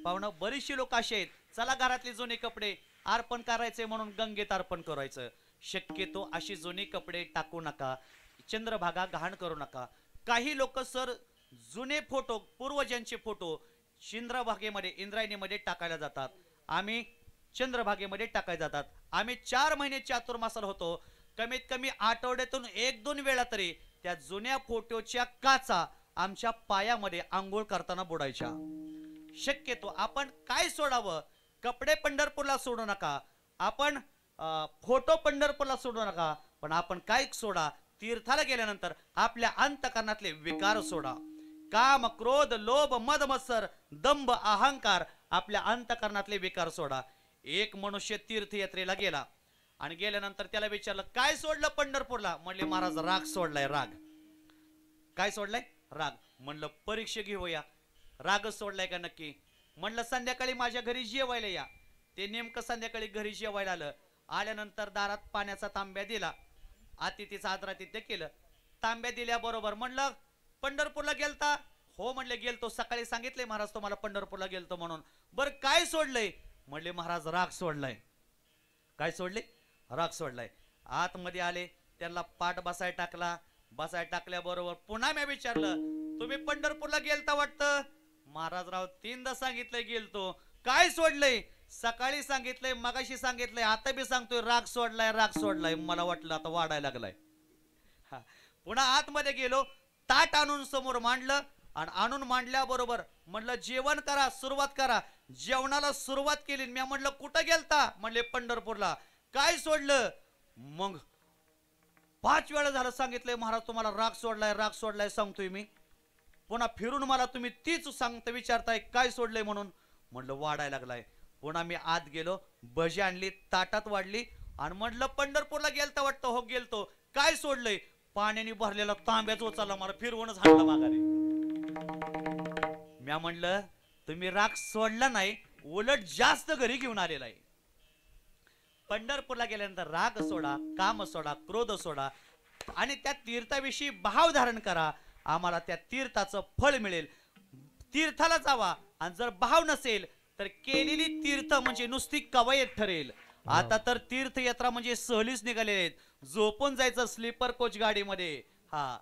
पाहुणं, बरीचशी लोक असे आहेत, चला घरातले जुने कपडे अर्पण करायचे म्हणून गंगेत अर्पण करायचं. शक्यतो अशी जुने कपडे टाकू नका, चंद्रभागा घाण करू नका. काही लोक सर जुने फोटो, पूर्वजांचे फोटो चंद्रभागेमध्ये इंद्रायणीमध्ये टाकायला जातात. आम्ही चंद्रभागेमध्ये टाकायला जातात. आम्ही 4 महिने चातुर्मासाला होतो, कमीत कमी आठवड्यातून 1-2 वेळा तरी त्या जुन्या फोटोच्या काचा आमच्या पायामध्ये आंघोळ करताना बुडायच्या. शक्यतो आपण काय सोडावं, कपडे पंढरपूरला सोडू नका, आपण फोटो पंढरपूरला सोडू नका, पण आपण काय सोडा, तीर्थाला गेल्यानंतर आपल्या अंतकरणातले विकार सोडा. काम क्रोध लोभ मद मत्सर दंभ अहंकार, आपल्या अंतकरणातले विकार सोडा. एक मनुष्य तीर्थयात्रेला गेला आणि गेल्यानंतर त्याला विचारलं काय सोडलं पंढरपूरला. म्हणले महाराज राग सोडलाय. राग काय सोडलाय? राग. म्हणलं परीक्षा घेऊया, राग सोडलाय का नक्की. म्हणलं संध्याकाळी माझ्या घरी जेवायला या. ते नेमकं संध्याकाळी घरी जेवायला आलं. आल्यानंतर दारात पाण्याचा तांब्या दिला, अतिथीचं आदरातिथ्य केलं. तांब्या दिल्याबरोबर म्हणलं पंढरपूरला गेलता? हो म्हणले गेलतो, सकाळी सांगितले महाराज तुम्हाला पंढरपूरला गेलतो म्हणून. बरं काय सोडलंय? म्हणले महाराज राग सोडलाय. काय सोडले? राग सोडलाय. आतमध्ये आले, त्यांना पाठ बसाय टाकला. बसाय टाकल्याबरोबर पुन्हा मी विचारलं तुम्ही पंढरपूरला गेलता वाटतं? महाराज राव 3दा सांगितलंय गेलतो. काय सोडलंय? सकाळी सांगितलंय, मगाशी सांगितलंय, आता बी सांगतोय राग सोडलाय, राग सोडलाय. मला वाटलं आता वाढायला लागलाय. पुन्हा आतमध्ये गेलो, ताट आणून समोर मांडलं आणि आणून मांडल्याबरोबर म्हणलं जेवण करा, सुरुवात करा. जेवणाला सुरुवात केली. मी म्हणलं कुठं गेलता? म्हणले पंढरपूरला. काय सोडलं? मग 5 वेळा झालं सांगितलंय महाराज तुम्हाला राग सोडलाय, राग सोडलाय सांगतोय मी. पुन्हा फिरून मला तुम्ही तीच सांगता विचारताय काय सोडलंय म्हणून. म्हणलं वाढायला लागलाय. पुन्हा मी आत गेलो, भजी आणली, ताटात वाढली आणि म्हणलं पंढरपूरला गेलता वाटतं? हो गेलतो. काय सोडलंय? पाण्याने भरलेला तांब्याच उचलला, मला फिरवूनच हाणला माघारी. मी म्हणलं तुम्ही राग सोडला नाही, उलट जास्त घरी घेऊन आलेला आहे. पंढरपूरला गेल्यानंतर राग सोडा, काम सोडा, क्रोध सोडा आणि त्या तीर्थाविषयी भाव धारण करा. आम्हाला त्या तीर्थाचं फळ मिळेल. तीर्थाला जावा आणि जर भाव नसेल तर केलेली तीर्थ म्हणजे नुसती कवायत ठरेल. आता तर तीर्थयात्रा म्हणजे सहलीच निघालेले आहेत. झोपून जायचं स्लीपर कोच गाडीमध्ये. हा,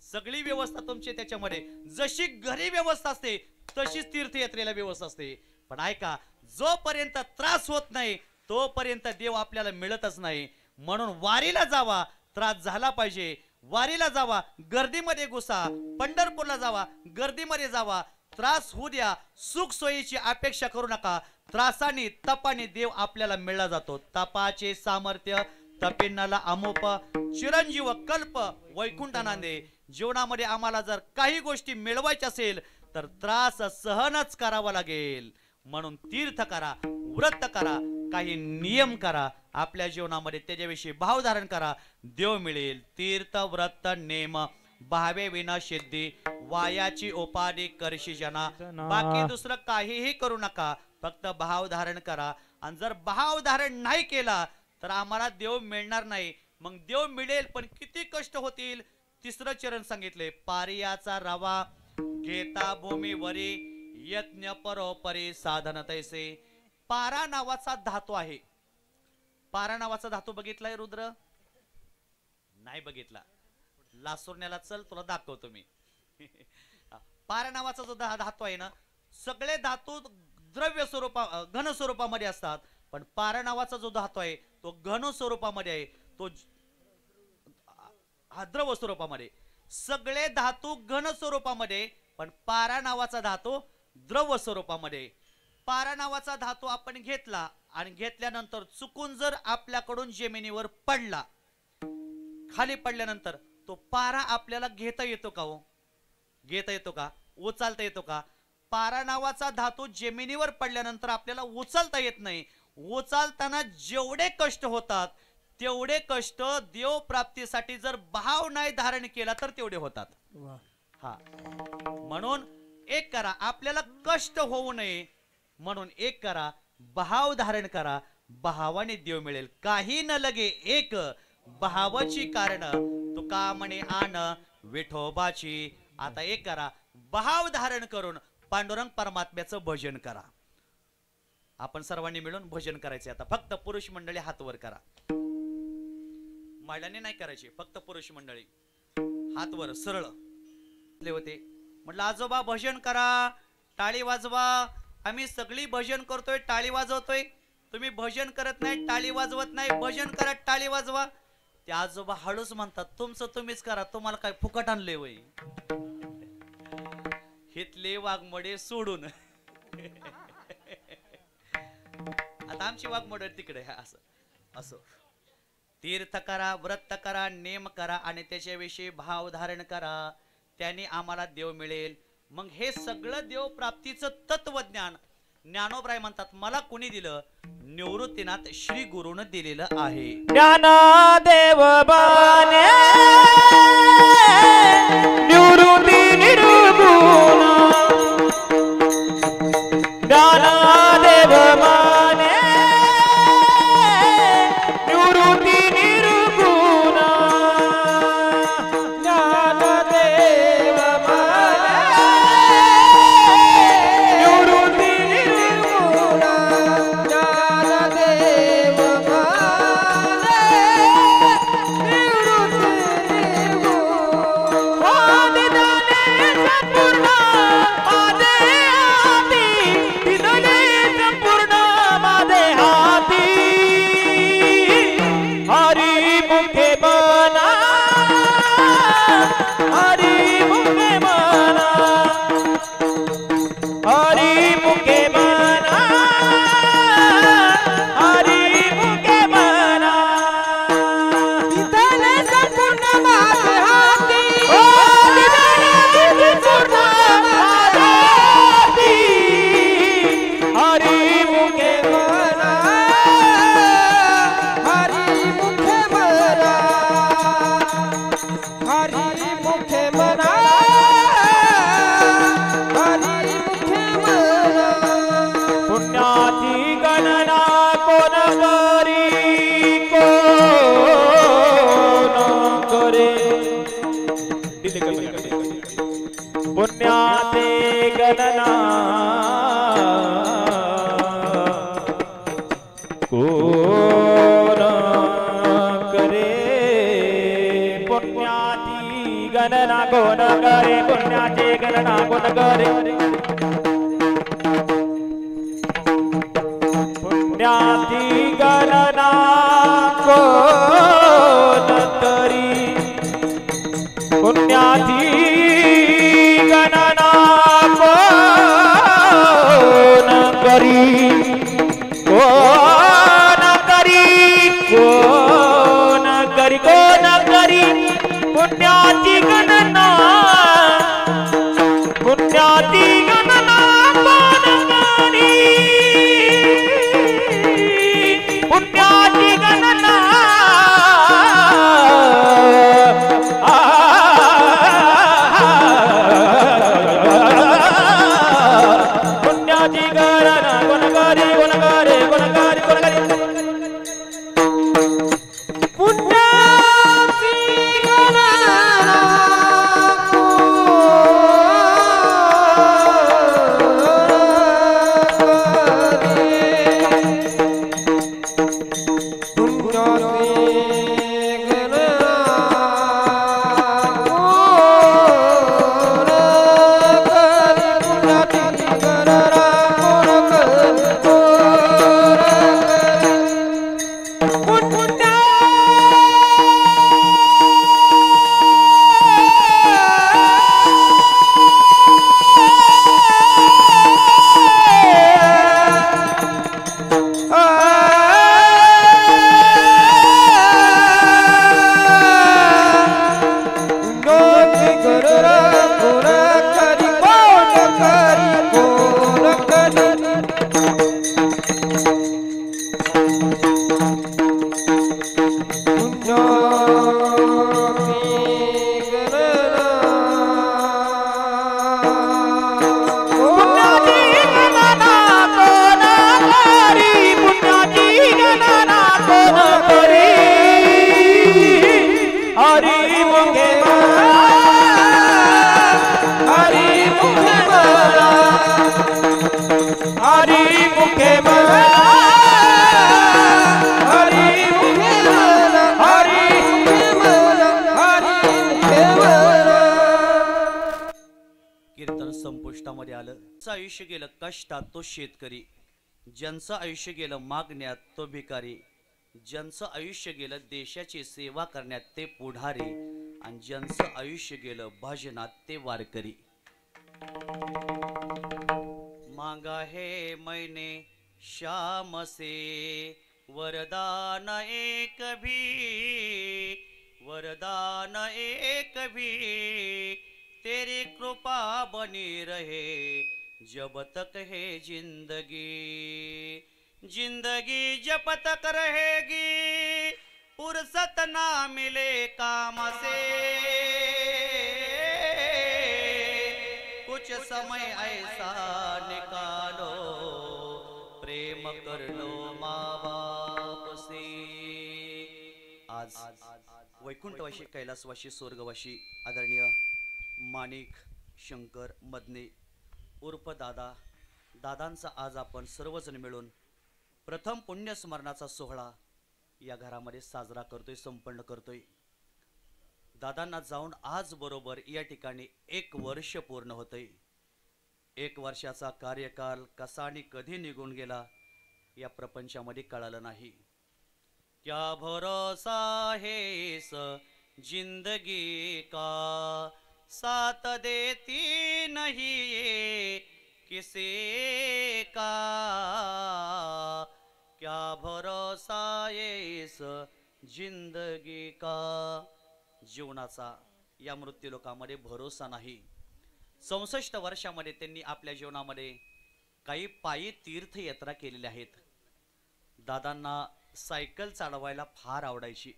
सगळी व्यवस्था तुमची त्याच्यामध्ये. जशी घरी व्यवस्था असते तशीच तीर्थयात्रेला व्यवस्था असते. पण ऐका, जोपर्यंत त्रास होत नाही तोपर्यंत देव आपल्याला मिळतच नाही. म्हणून वारीला जावा, त्रास झाला पाहिजे. वारीला जावा, गर्दीमध्ये घुसा. पंढरपूरला जावा, गर्दीमध्ये जावा. त्रास होऊ द्या. सुख सोयीची अपेक्षा करू नका. त्रासाने तपाने देव आपल्याला मिळला जातो. तपाचे सामर्थ्य तपिन्नाला अमोप चिरंजीव कल्प वैकुंठानंदे. जीवनामध्ये आम्हाला जर काही गोष्टी मिळवायच्या असेल तर त्रास सहनच करावा लागेल. म्हणून तीर्थ करा, व्रत करा, काही नियम करा आपल्या जीवनामध्ये, त्याच्याविषयी भाव धारण करा. देव मिळेल. तीर्थ व्रत नेम भावे विना सिद्धी. वायाची उपाधी करशी जना. बाकी दुसरं काहीही करू नका, फक्त भाव धारण करा. आणि जर भाव धारण नाही केला तर आम्हाला देव मिळणार नाही. मग देव मिळेल पण किती कष्ट होतील. तिसरं चरण सांगितले, पारियाचा रवा घेता भूमीवरी यज्ञ परोपरी साधन तैसे. पारा नावाचा धातू आहे. पारा नावाचा धातू बघितलाय रुद्र? नाही बघितला. लासुरण्याला चल, तुला दाखवतो मी. पारा नावाचा जो धातू आहे ना, सगळे धातू द्रव्य स्वरूपा घन स्वरूपामध्ये असतात, पण पारा नावाचा जो धातू आहे तो घन स्वरूपामध्ये आहे. तो द्रव स्वरूपामध्ये. सगळे धातू घन स्वरूपामध्ये, पण पारा नावाचा धातू द्रव स्वरूपामध्ये. पारा नावाचा धातू आपण घेतला आणि घेतल्यानंतर चुकून जर आपल्याकडून जमिनीवर पडला, खाली पडल्यानंतर तो पारा आपल्याला घेता येतो का हो? घेता येतो का? उचलता येतो का? पारा नावाचा धातू जमिनीवर पडल्यानंतर आपल्याला उचलता येत नाही. उचलताना जेवढे कष्ट होतात तेवढे कष्ट देव प्राप्तीसाठी जर भाव नाही धारण केला तर तेवढे होतात. हा, म्हणून एक करा, आपल्याला कष्ट होऊ नये म्हणून एक करा, भाव धारण करा. भावाने देव मिळेल. काही न लगे एक भावाची कारण तुका म्हणे आण विठोबाची. आता एक करा, भाव धारण करून पांडुरंग परमात्म्याचं भजन करा. आपण सर्वांनी मिळून भजन करायचे. आता फक्त पुरुष मंडळी हात वर करा. महिलांनी नाही करायचे, फक्त पुरुष मंडळी हात वर सरळ होते. म्हटलं आजोबा भजन करा, टाळी वाजवा. आम्ही सगळी भजन करतोय, टाळी वाजवतोय. तुम्ही भजन करत नाही, टाळी वाजवत नाही. भजन करा, टाळी वाजवा. ते आजोबा हळूच म्हणतात, तुमचं तुम्हीच करा, तुम्हाला काय फुकट आणले वय? हितले वाघमोडे सोडून आता आमची वाघमोडे तिकडे. असं असं तीर्थ करा, व्रत करा, नेम करा आणि त्याच्याविषयी भाव धारण करा. त्याने आम्हाला देव मिळेल. मग हे सगळं देव प्राप्तीचं तत्वज्ञान ज्ञानोबराय म्हणतात, मला कोणी दिलं? निवृत्तीनाथ श्री गुरुनं दिलेलं आहे. ज्ञानदेव बाने निवृत्ती निर्गुण. ज्ञानदेव बाने निवृत्ती निर्गुण. ज्ञानदेव बाने निवृत्ती निर्गुण. ज्ञानदेव बाने निवृत्ती निर्गुण. आदिदाने संपूर्ण माझे हाती. दिदले संपूर्ण माझे हाती. हरी मुखे बना, हरी मुखे बना, हरी मुखे बना, हरी मुखे बना. दिदले संपूर्ण माझे हाती. ओ दिदले संपूर्ण माझे हाती. हरी मुखे बना, हरी मुखे बना, हरी मुखे बना, हरी मुखे बना. पुण्याची गणना कोण करी, कोण करे. पुण्याची गणना कोण करे. पुण्याची गणना कोण करे. पुण्याची गणना कोण करे. पुण्याची गणना कोण करी पुण्याची गणना कोण करी कोण करी कोण करी कोण करी पुण्याची गणना पुण्याची गणना कोण करी पुण्याची गणना पुण्याची गणना कोण करी कोण करी कोण करी कोण करी पुण्याची गणना कीर्तन संपुष्टामध्ये आलं. ज्यांचं आयुष्य गेलं कष्टात तो शेतकरी, ज्यांचं आयुष्य गेलं मागण्यात तो भिकारी, ज्यांचं आयुष्य गेलं देशाची सेवा करण्यात ते पुढारी, आणि ज्यांचं आयुष्य गेलं भजनात ते वारकरी. मांगा हे मैंने श्याम से वरदान एक भी, वरदान एक भी, तेरी कृपा बनी रहे जब तक है जिंदगी, जिंदगी जब तक रहेगी फुर्सत ना मिले काम से, कुछ समय ऐसा निकालो प्रेम कर लो माँ बाप से. आज वैकुंठवासी कैलासवासी स्वर्गवासी आदरणीय माणिक शंकर मदने उर्फ दादा, दादांचा आज आपण सर्वजण मिळून प्रथम पुण्यस्मरणाचा सोहळा या घरामध्ये साजरा करतोय, संपन्न करतोय. दादांना जाऊन आज बरोबर या ठिकाणी 1 वर्ष पूर्ण होतंय. 1 वर्षाचा कार्यकाल कसा आणि कधी निघून गेला या प्रपंचामध्ये कळालं नाही. क्या भरोसा है इस जिंदगी का, साथ देती नहीं ये किसी का, क्या भरोसा ये इस जिंदगी का. जीवनाचा या मृत्यूलोकामध्ये भरोसा नाही. 64 वर्षामध्ये त्यांनी आपल्या जीवनामध्ये काही पायी तीर्थयात्रा केलेल्या आहेत. दादांना सायकल चालवायला फार आवडायची.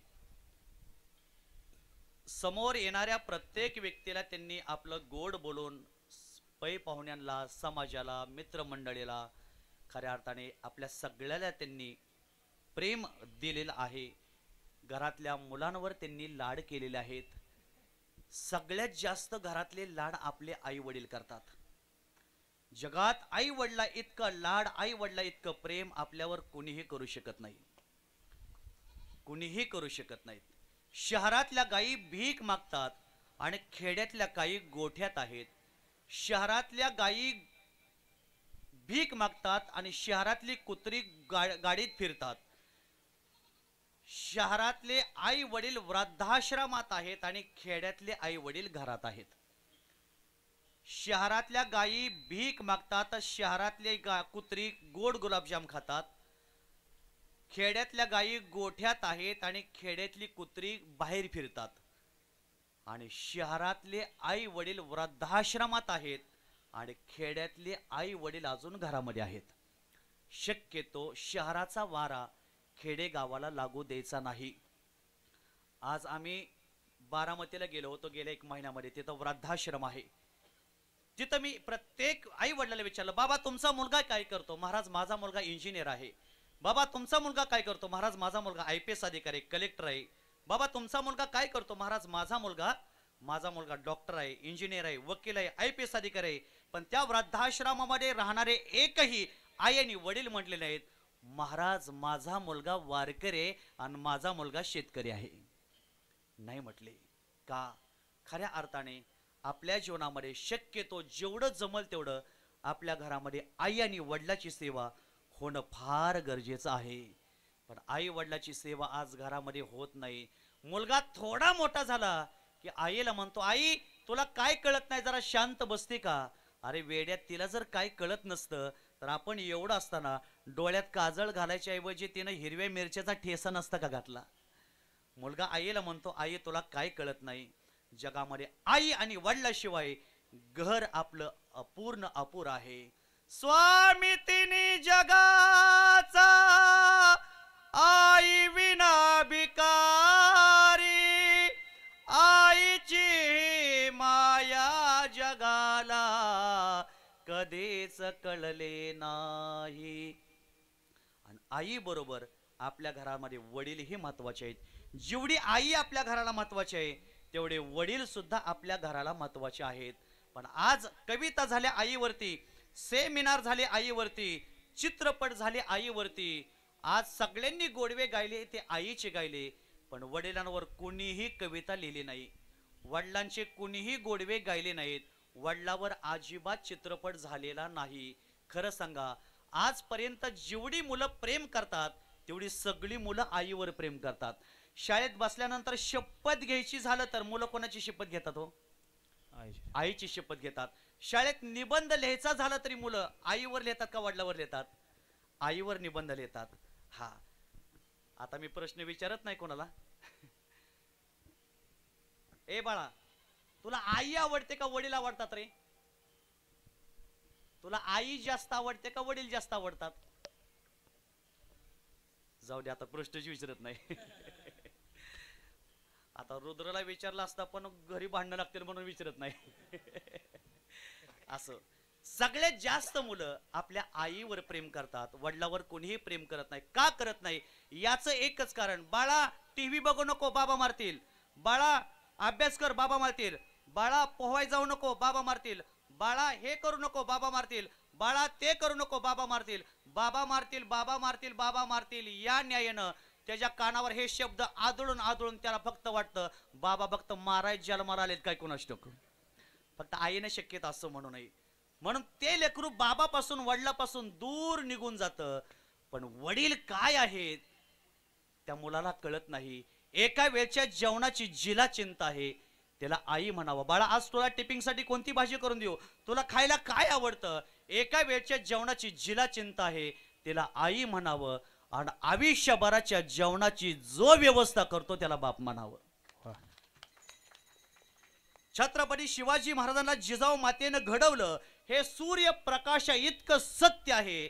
समोर येणाऱ्या प्रत्येक व्यक्तीला त्यांनी आपलं गोड बोलून पै पाहुण्यांना, समाजाला, मित्रमंडळीला, खऱ्या अर्थाने आपल्या सगळ्याला त्यांनी प्रेम दिलेलं आहे. घरातल्या मुलांवर त्यांनी लाड केलेले आहेत. सगळ्यात जास्त घरातले लाड आपले आई वडील करतात. जगात आई वडिला इतकं लाड, आई वडिला इतकं प्रेम आपल्यावर कुणीही करू शकत नाही, कुणीही करू शकत नाहीत. शहरातल्या गायी भीक मागतात आणि खेड्यातल्या गायी गोठ्यात आहेत. शहरातल्या गायी भीक मागतात आणि शहरातली कुत्री गाडीत फिरतात. शहरातले आई वडील वृद्धाश्रमात आहेत आणि खेड्यातले आई वडील घरात आहेत. शहरातल्या गायी भीक मागतात, शहरातले कुत्री गोड गुलाबजाम खातात. खेड्यातल्या गायी गोठ्यात आहेत आणि खेड्यातली कुत्री बाहेर फिरतात. आणि शहरातले आई वडील वृद्धाश्रमात आहेत आणि खेड्यातले आई वडील अजून घरामध्ये आहेत. शक्यतो शहराचा वारा खेडे गावाला लागू द्यायचा नाही. आज आम्ही बारामतीला गेलो होतो गेल्या 1 महिन्यामध्ये. तिथं वृद्धाश्रम आहे. तिथं मी प्रत्येक आई वडिलाला विचारलं, बाबा तुमचा मुलगा काय करतो? महाराज माझा मुलगा इंजिनियर आहे. बाबा तुमचा मुलगा काय करतो? महाराज माझा मुलगा IPS अधिकारी कलेक्टर आहे. बाबा तुमचा मुलगा काय करतो? महाराज माझा मुलगा डॉक्टर आहे, इंजिनियर आहे, वकील आहे, IPS अधिकारी आहे. पण त्या वृद्धाश्रमामध्ये राहणारे एकही आई आणि वडील म्हटले नाहीत, महाराज माझा मुलगा वारकरी आहे आणि माझा मुलगा शेतकरी आहे. नाही म्हटले. का? खऱ्या अर्थाने आपल्या जीवनामध्ये शक्यतो जेवढं जमल तेवढं आपल्या घरामध्ये आई आणि वडिलाची सेवा होणं फार गरजेचं आहे. पण आई वडिलाची सेवा आज घरामध्ये होत नाही. मुलगा थोडा मोठा झाला की आईला म्हणतो, आई तुला काय कळत नाही, जरा शांत बसते का? अरे वेड्यात, तिला जर काय कळत नसतं तर आपण एवढं असताना डोळ्यात काजळ घालायच्या ऐवजी तिनं हिरव्या मिरच्याचा ठेसा नसता का घातला? मुलगा आईला म्हणतो, आई तुला काय कळत नाही, जगामध्ये आई आणि वडिलाशिवाय घर आपलं अपूर्ण अपूर आहे. स्वामी तिन्ही जगाचा आई विना भिकारी, आईची माया जगाला कधीच कळले नाही. आणि आई बरोबर आपल्या घरामध्ये वडीलही महत्वाचे आहेत. जेवढी आई आपल्या घराला महत्वाची आहे तेवढे वडील सुद्धा आपल्या घराला महत्वाचे आहेत. पण आज कविता झाल्या आईवरती, सेमिनार झाले आईवरती, चित्रपट झाले आईवरती. आज सगळ्यांनी गोडवे गायले ते आईचे गायले, पण वडिलांवर कोणीही कविता लिहिली नाही, वडिलांचे कोणीही गोडवे गायले नाहीत, वडिलावर अजिबात चित्रपट झालेला नाही. खरं सांगा, आजपर्यंत जेवढी मुलं प्रेम करतात तेवढी सगळी मुलं आईवर प्रेम करतात. शाळेत बसल्यानंतर शपथ घ्यायची झालं तर मुलं कोणाची शपथ घेतात? हो, आईची शपथ घेतात. शाळेत निबंध लिहायचा झाला तरी मुलं आईवर लिहितात का वडिलावर लिहितात? आईवर निबंध लिहितात. हा, आता मी प्रश्न विचारत नाही कोणाला. ए बाळा, तुला आई आवडते का वडील आवडतात रे? तुला आई जास्त आवडते का वडील जास्त आवडतात? जाऊ दे, आता प्रश्नच विचारत नाही. आता रुद्रला विचारला असता पण घरी भांडणं लागतील म्हणून विचारत नाही. असं सगळ्यात जास्त मुलं आपल्या आईवर प्रेम करतात, वडिलावर कोणीही प्रेम करत नाही. का करत नाही? याचं एकच कारण, बाळा टीव्ही बघू नको बाबा मारतील, बाळा अभ्यास कर बाबा मारतील, बाळा पोहाय जाऊ नको बाबा मारतील, बाळा हे करू नको बाबा मारतील, बाळा ते करू नको बाबा मारतील, बाबा मारतील बाबा मारतील बाबा मारतील. या न्यायानं त्याच्या कानावर हे शब्द आदळून आदळून त्याला फक्त वाटतं बाबा फक्त माराय जन्माला आलेत काय कोणास ठाऊक, फक्त आईने शक्यता असं म्हणू नये. म्हणून ते लेकरू बाबापासून वडिलापासून दूर निघून जातं. पण वडील काय आहेत त्या मुलाला कळत नाही. एका वेळच्या जेवणाची जिला चिंता आहे त्याला आई म्हणावं. बाळा आज तुला टिफिनसाठी कोणती भाजी करून देऊ, तुला खायला काय आवडतं? एका वेळच्या जेवणाची जिला चिंता आहे त्याला आई म्हणावं. आणि आयुष्यभराच्या जेवणाची जो व्यवस्था करतो त्याला बाप म्हणावं. छत्रपती शिवाजी महाराजांना जिजाऊ मातेनं घडवलं हे सूर्यप्रकाशा इतकं सत्य आहे.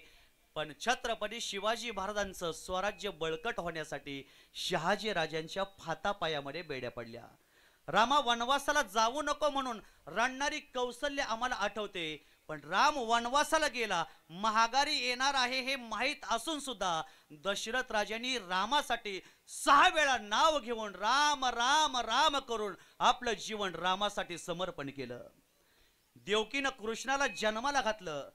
पण छत्रपती शिवाजी महाराजांचं स्वराज्य बळकट होण्यासाठी शहाजी राजांच्या फातापायामध्ये बेड्या पडल्या. रामा वनवासाला जाऊ नको म्हणून रडणारी कौसल्य आम्हाला आठवते. पण राम वनवासाला गेला, महागारी येणार आहे हे माहीत असून सुद्धा दशरथ राजांनी रामासाठी 6 वेळा नाव घेऊन राम राम राम करून आपलं जीवन रामासाठी समर्पण केलं. देवकीनं कृष्णाला जन्माला घातलं,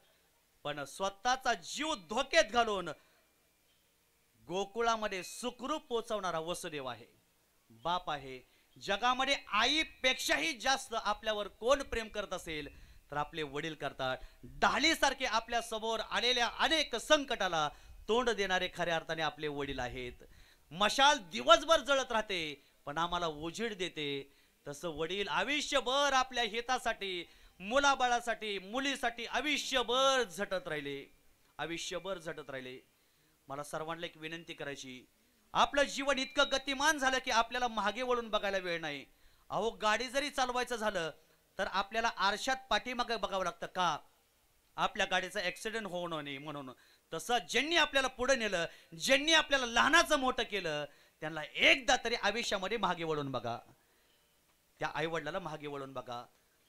पण स्वतःचा जीव धोक्यात घालून गोकुळामध्ये सुखरूप पोचवणारा वसुदेव आहे, बाप आहे. जगामध्ये आईपेक्षाही जास्त आपल्यावर कोण प्रेम करत असेल तर आपले वडील करतात. ढालीसारखे आपल्या समोर आलेल्या अनेक संकटाला तोंड देणारे खऱ्या अर्थाने आपले वडील आहेत. मशाल दिवसभर जळत राहते पण आम्हाला उजेड देते, तसं वडील आयुष्यभर आपल्या हितासाठी, मुलाबाळासाठी, मुलीसाठी आयुष्यभर झटत राहिले, आयुष्यभर झटत राहिले. मला सर्वांना एक विनंती करायची, आपलं जीवन इतकं गतिमान झालं की आपल्याला मागे वळून बघायला वेळ नाही. अहो गाडी जरी चालवायचं झालं तर आपल्याला आरशात पाठीमागे बघावं लागतं का, आपल्या गाडीचा ऍक्सिडेंट होऊ नये म्हणून. तसं ज्यांनी आपल्याला पुढे नेलं, ज्यांनी आपल्याला लहानाचं मोठं केलं, त्यांना एकदा तरी आयुष्यामध्ये मागे वळून बघा, त्या आई वडिलाला मागे वळून बघा.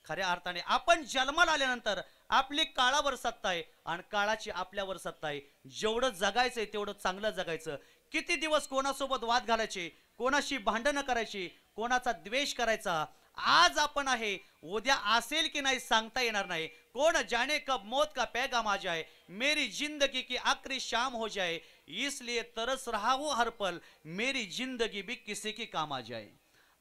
खऱ्या अर्थाने आपण जन्माला आल्यानंतर आपली काळावर सत्ता आहे आणि काळाची आपल्यावर सत्ता आहे. जेवढं जगायचंय तेवढं चांगलं जगायचं. किती दिवस कोणासोबत वाद घालायचे, कोणाशी भांडणं करायची, कोणाचा द्वेष करायचा. आज आपण आहे, उद्या असेल की नाही सांगता येणार नाही. कौन जाने कब मौत का पैगाम आ जाए, मेरी जिंदगी की आखिरी शाम हो जाए, इसलिए तरस रहा हूं हर पल, मेरी जिंदगी भी किसी की काम आ जाए.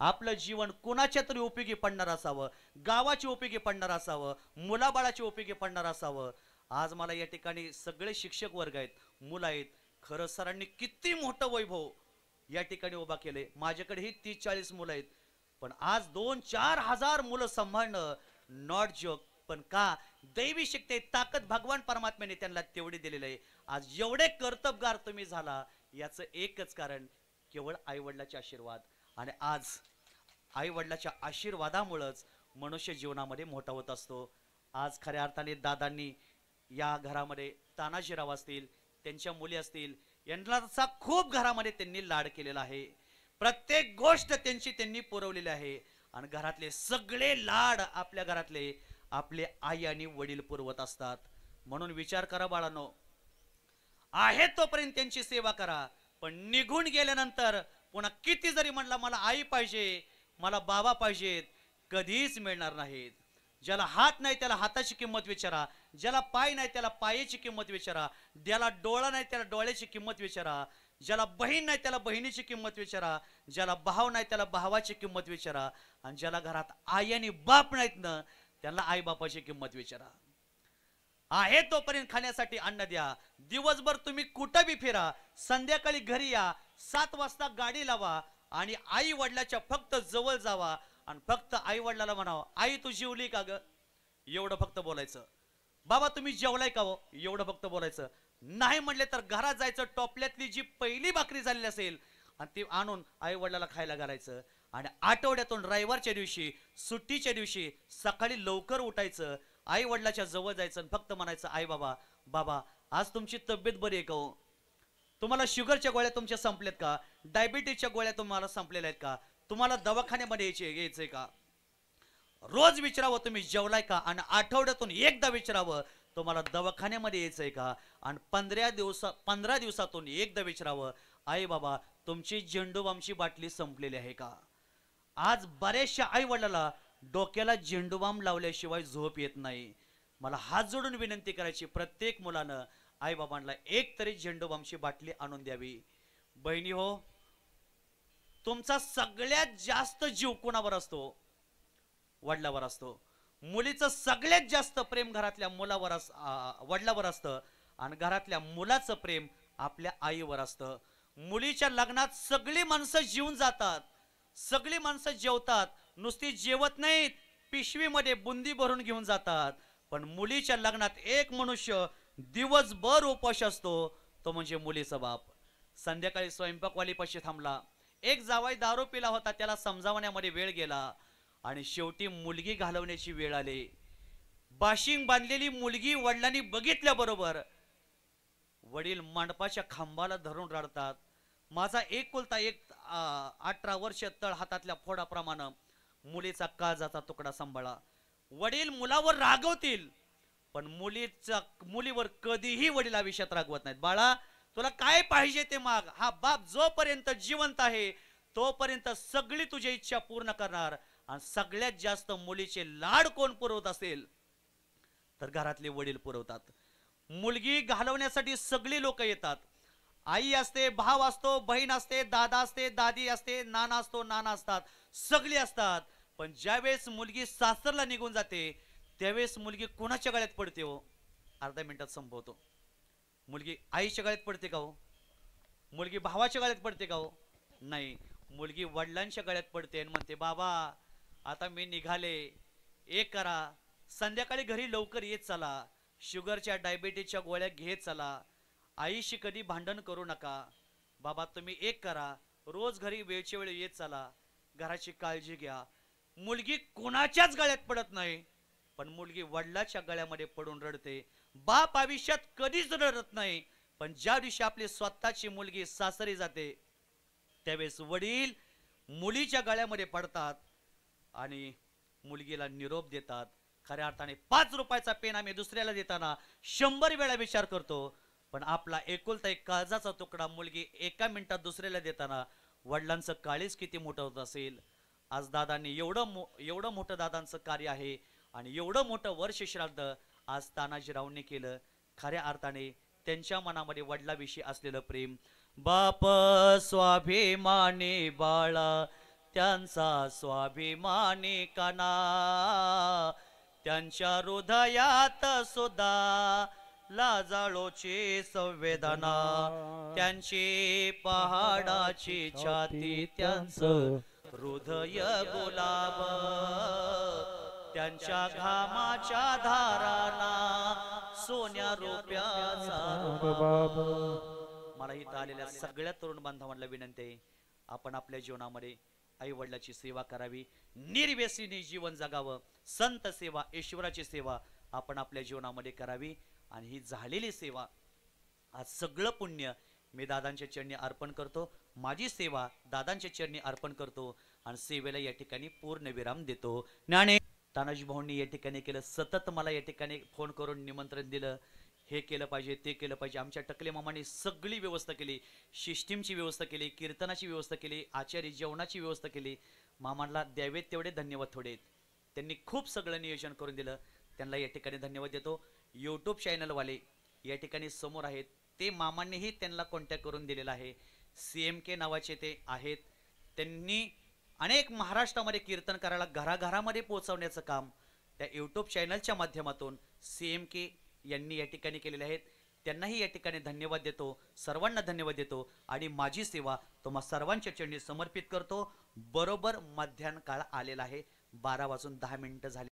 आपलं जीवन कुणाच्या तरी उपयोगी पडणार असावं, गावाची उपयोगी पडणार असावं, मुलाबाळाची उपयोगी पडणार असावं. आज मला या ठिकाणी सगळे शिक्षक वर्ग आहेत, मुलं आहेत. खरं सरांनी किती मोठं वैभव या ठिकाणी उभा केले. माझ्याकडेही 30-40 मुलं आहेत, पण आज 2-4 हजार मुलं सांभाळणं नॉट जोक. पण का, दैवी शक्ती ताकद भगवान परमात्म्याने त्यांना तेवढी दिलेली आहे. आज एवढे कर्तबगार तुम्ही झाला, याचं एकच कारण केवळ आई वडिलाचे आशीर्वाद. आणि आज आई वडिलाच्या आशीर्वादामुळेच मनुष्य जीवनामध्ये मोठा होत असतो. आज खऱ्या अर्थाने दादांनी या घरामध्ये, तानाजीराव असतील, त्यांच्या मुली असतील, यांचा खूप घरामध्ये त्यांनी लाड केलेला आहे. प्रत्येक गोष्ट त्यांनी पुरवलेली आहे आणि घरातले सगळे लाड आपल्या घरातले आपले आई आणि वडील पुरवत असतात. म्हणून विचार करा बाळांनो, आहे तोपर्यंत त्यांची सेवा करा, पण निघून गेल्यानंतर पुन्हा किती जरी म्हणला मला आई पाहिजे, मला बाबा पाहिजेत, कधीच मिळणार नाहीत. ज्याला हात नाही त्याला हाताची किंमत विचारा, ज्याला पाय नाही त्याला पायाची किंमत विचारा, ज्याला डोळा नाही त्याला डोळ्याची किंमत विचारा, ज्याला बहीण नाही त्याला बहिणीची किंमत विचारा, ज्याला भाव नाही त्याला भावाची किंमत विचारा, आणि ज्याला घरात आई आणि बाप नाहीत ना त्यांना आई बापाची किंमत विचारा. आहे तोपर्यंत खाण्यासाठी अन्न द्या. दिवसभर तुम्ही कुठं बी फिरा, संध्याकाळी घरी या, 7 वाजता गाडी लावा आणि आई वडिलाच्या फक्त जवळ जावा आणि फक्त आई वडिलाला म्हणावं, आई तू जेवली का ग, एवढं फक्त बोलायचं. बाबा तुम्ही जेवलाय का हो, एवढं फक्त बोलायचं. नाही म्हणले तर घरात जायचं, टोपल्यातली जी पहिली भाकरी झालेली असेल आणि ती आणून आई वडिलाला खायला घालायचं. आणि आठवड्यातून रविवारच्या दिवशी, सुट्टीच्या दिवशी सकाळी लवकर उठायचं, आई वडिलाच्या जवळ जायचं, फक्त म्हणायचं, आई बाबा, बाबा आज तुमची तब्येत बरी आहे का हो, तुम्हाला शुगरच्या गोळ्या तुमच्या संपल्यात का, डायबिटीजच्या गोळ्या तुम्हाला संपलेल्या आहेत का, तुम्हाला दवाखान्यामध्ये यायचंय का. रोज विचारावं तुम्ही जेवलाय का, आणि आठवड्यातून एकदा विचारावं तुम्हाला दवाखान्यामध्ये यायचंय का, आणि 15 दिवसातून एकदा विचारावं, आई बाबा तुमची झेंडूबामची बाटली संपलेली आहे का. आज बऱ्याचशा आई वडिलाला डोक्याला झेंडूबाम लावल्याशिवाय झोप येत नाही. मला हात जोडून विनंती करायची, प्रत्येक मुलानं आई बाबांना एक तरी झेंडूबामची बाटली आणून द्यावी. बहिणी हो, तुमचा सगळ्यात जास्त जीव कोणावर असतो, वडिलावर असतो. मुलीचं सगळ्यात जास्त प्रेम घरातल्या मुलावर वडिलावर असतं आणि घरातल्या मुलाचं प्रेम आपल्या आईवर असतं. मुलीच्या लग्नात सगळी माणसं जीवन जातात, सगळी माणसं जेवतात, नुसती जेवत नाहीत, पिशवीमध्ये बुंदी भरून घेऊन जातात. पण मुलीच्या लग्नात एक मनुष्य दिवसभर उपास असतो, तो म्हणजे मुलीचा बाप. संध्याकाळी स्वयंपाकवालीपाशी थांबला, एक जावाई दारू पिला होता, त्याला समजावण्यामध्ये वेळ गेला आणि शेवटी मुलगी घालवण्याची वेळ आली. बाशिंग बांधलेली मुलगी वडिलांनी बघितल्याबरोबर वडील मंडपाच्या खांबाला धरून रडतात. माझा एकुलता एक 18 वर्ष तळ हातातल्या फोडाप्रमाणे मुलीचा काळजाचा तुकडा सांभाळा. वडील मुलावर रागवतील पण मुलीवर कधीही वडील आयुष्यात रागवत नाहीत. बाळा तुला काय पाहिजे ते माग, हा बाप जोपर्यंत जिवंत आहे तोपर्यंत सगळी तुझी इच्छा पूर्ण करणार. आणि सगळ्यात जास्त मुलीचे लाड कोण पुरवत असेल तर घरातले वडील पुरवतात. मुलगी घालवण्यासाठी सगळी लोक येतात, आई असते, भाव असतो, बहीण असते, दादा असते, दादी असते, नाना असतो, नाना असतात, सगळी असतात. पण ज्यावेळेस मुलगी सासरला निघून जाते त्यावेळेस मुलगी कोणाच्या गळ्यात पडते हो, अर्ध्या मिनिटात संपवतो. मुलगी आईच्या गळ्यात पडते का हो, मुलगी भावाच्या गळ्यात पडते का हो? नाही, मुलगी वडिलांच्या गळ्यात पडते आणि म्हणते बाबा आता मी निघाले, एक करा, संध्याकाळी घरी लवकर येत चला, शुगरच्या डायबिटीजच्या गोळ्या घेत चला, आईशी कधी भांडण करू नका, बाबा तुम्ही एक करा, रोज घरी वेळच्या वेळी येत चला, घराची काळजी घ्या. मुलगी कोणाच्याच गळ्यात पडत नाही, पण मुलगी वडिलाच्या गळ्यामध्ये पडून रडते. बाप आयुष्यात कधीच रडत नाही, पण ज्या दिवशी आपली स्वतःची मुलगी सासरी जाते त्यावेळेस वडील मुलीच्या गळ्यामध्ये पडतात आणि मुलगीला निरोप देतात. खऱ्या अर्थाने 5 रुपयाचा पेन आम्ही दुसऱ्याला देताना 100 वेळा विचार करतो, पण आपला एकुलता एक काळजाचा तुकडा मुलगी एका मिनिटात दुसऱ्याला देताना वडिलांचं काळीज किती मोठं होत असेल. आज दादांनी एवढं मोठं दादांचं कार्य आहे आणि एवढं मोठं वर्ष श्राद्ध आज तानाजीरावने केलं. खऱ्या अर्थाने त्यांच्या मनामध्ये वडिलाविषयी असलेलं प्रेम. बाप स्वाभिमानी बाळा त्यांचा स्वाभिमानी काना, त्यांच्या हृदयात सुद्धा लाजाळूची संवेदना, त्यांची पहाडाची छाती त्यांचं हृदय गुलाब, त्यांच्या घामाच्या धाराना सोन्या रुपयाचा. मला इथं आलेल्या सगळ्या तरुण बांधवांना विनंती आहे, आपण आपल्या जीवनामध्ये आई वडिलाची सेवा करावी, निर्व्यसनी जीवन जगावं, संत सेवा, ईश्वराची सेवा आपण आपल्या जीवनामध्ये करावी. आणि ही झालेली सेवा, आज सगळं पुण्य मी दादांच्या चरणी अर्पण करतो, माझी सेवा दादांच्या चरणी अर्पण करतो आणि सेवेला या ठिकाणी पूर्ण विराम देतो. ज्ञाने तानाजी भाऊंनी या ठिकाणी केलं, सतत मला या ठिकाणी फोन करून निमंत्रण दिलं, हे केलं पाहिजे ते केलं पाहिजे. आमच्या टकले मामांनी सगळी व्यवस्था केली, सिस्टीमची व्यवस्था केली, कीर्तनाची व्यवस्था केली, आचारी जेवणाची व्यवस्था केली. मामांना द्यावेत तेवढे धन्यवाद थोडे, त्यांनी खूप सगळं नियोजन करून दिलं, त्यांना या ठिकाणी धन्यवाद देतो. यूट्यूब चॅनलवाले या ठिकाणी समोर आहेत, ते मामांनीही त्यांना कॉन्टॅक्ट करून दिलेला आहे. CMK नावाचे ते आहेत, त्यांनी अनेक महाराष्ट्रामध्ये कीर्तन करायला घराघरामध्ये पोहोचवण्याचं काम त्या यूट्यूब चॅनलच्या माध्यमातून CMK यांनी या ठिकाणी केलेले आहेत. त्यांनाही या ठिकाणी धन्यवाद देतो, सर्वांना धन्यवाद देतो आणि माझी सेवा तुम्हा सर्वांच्या चरणी समर्पित करतो. बरोबर मध्याह्न काळ आलेला आहे, 12 वाजून 10 मिनिटं झाली.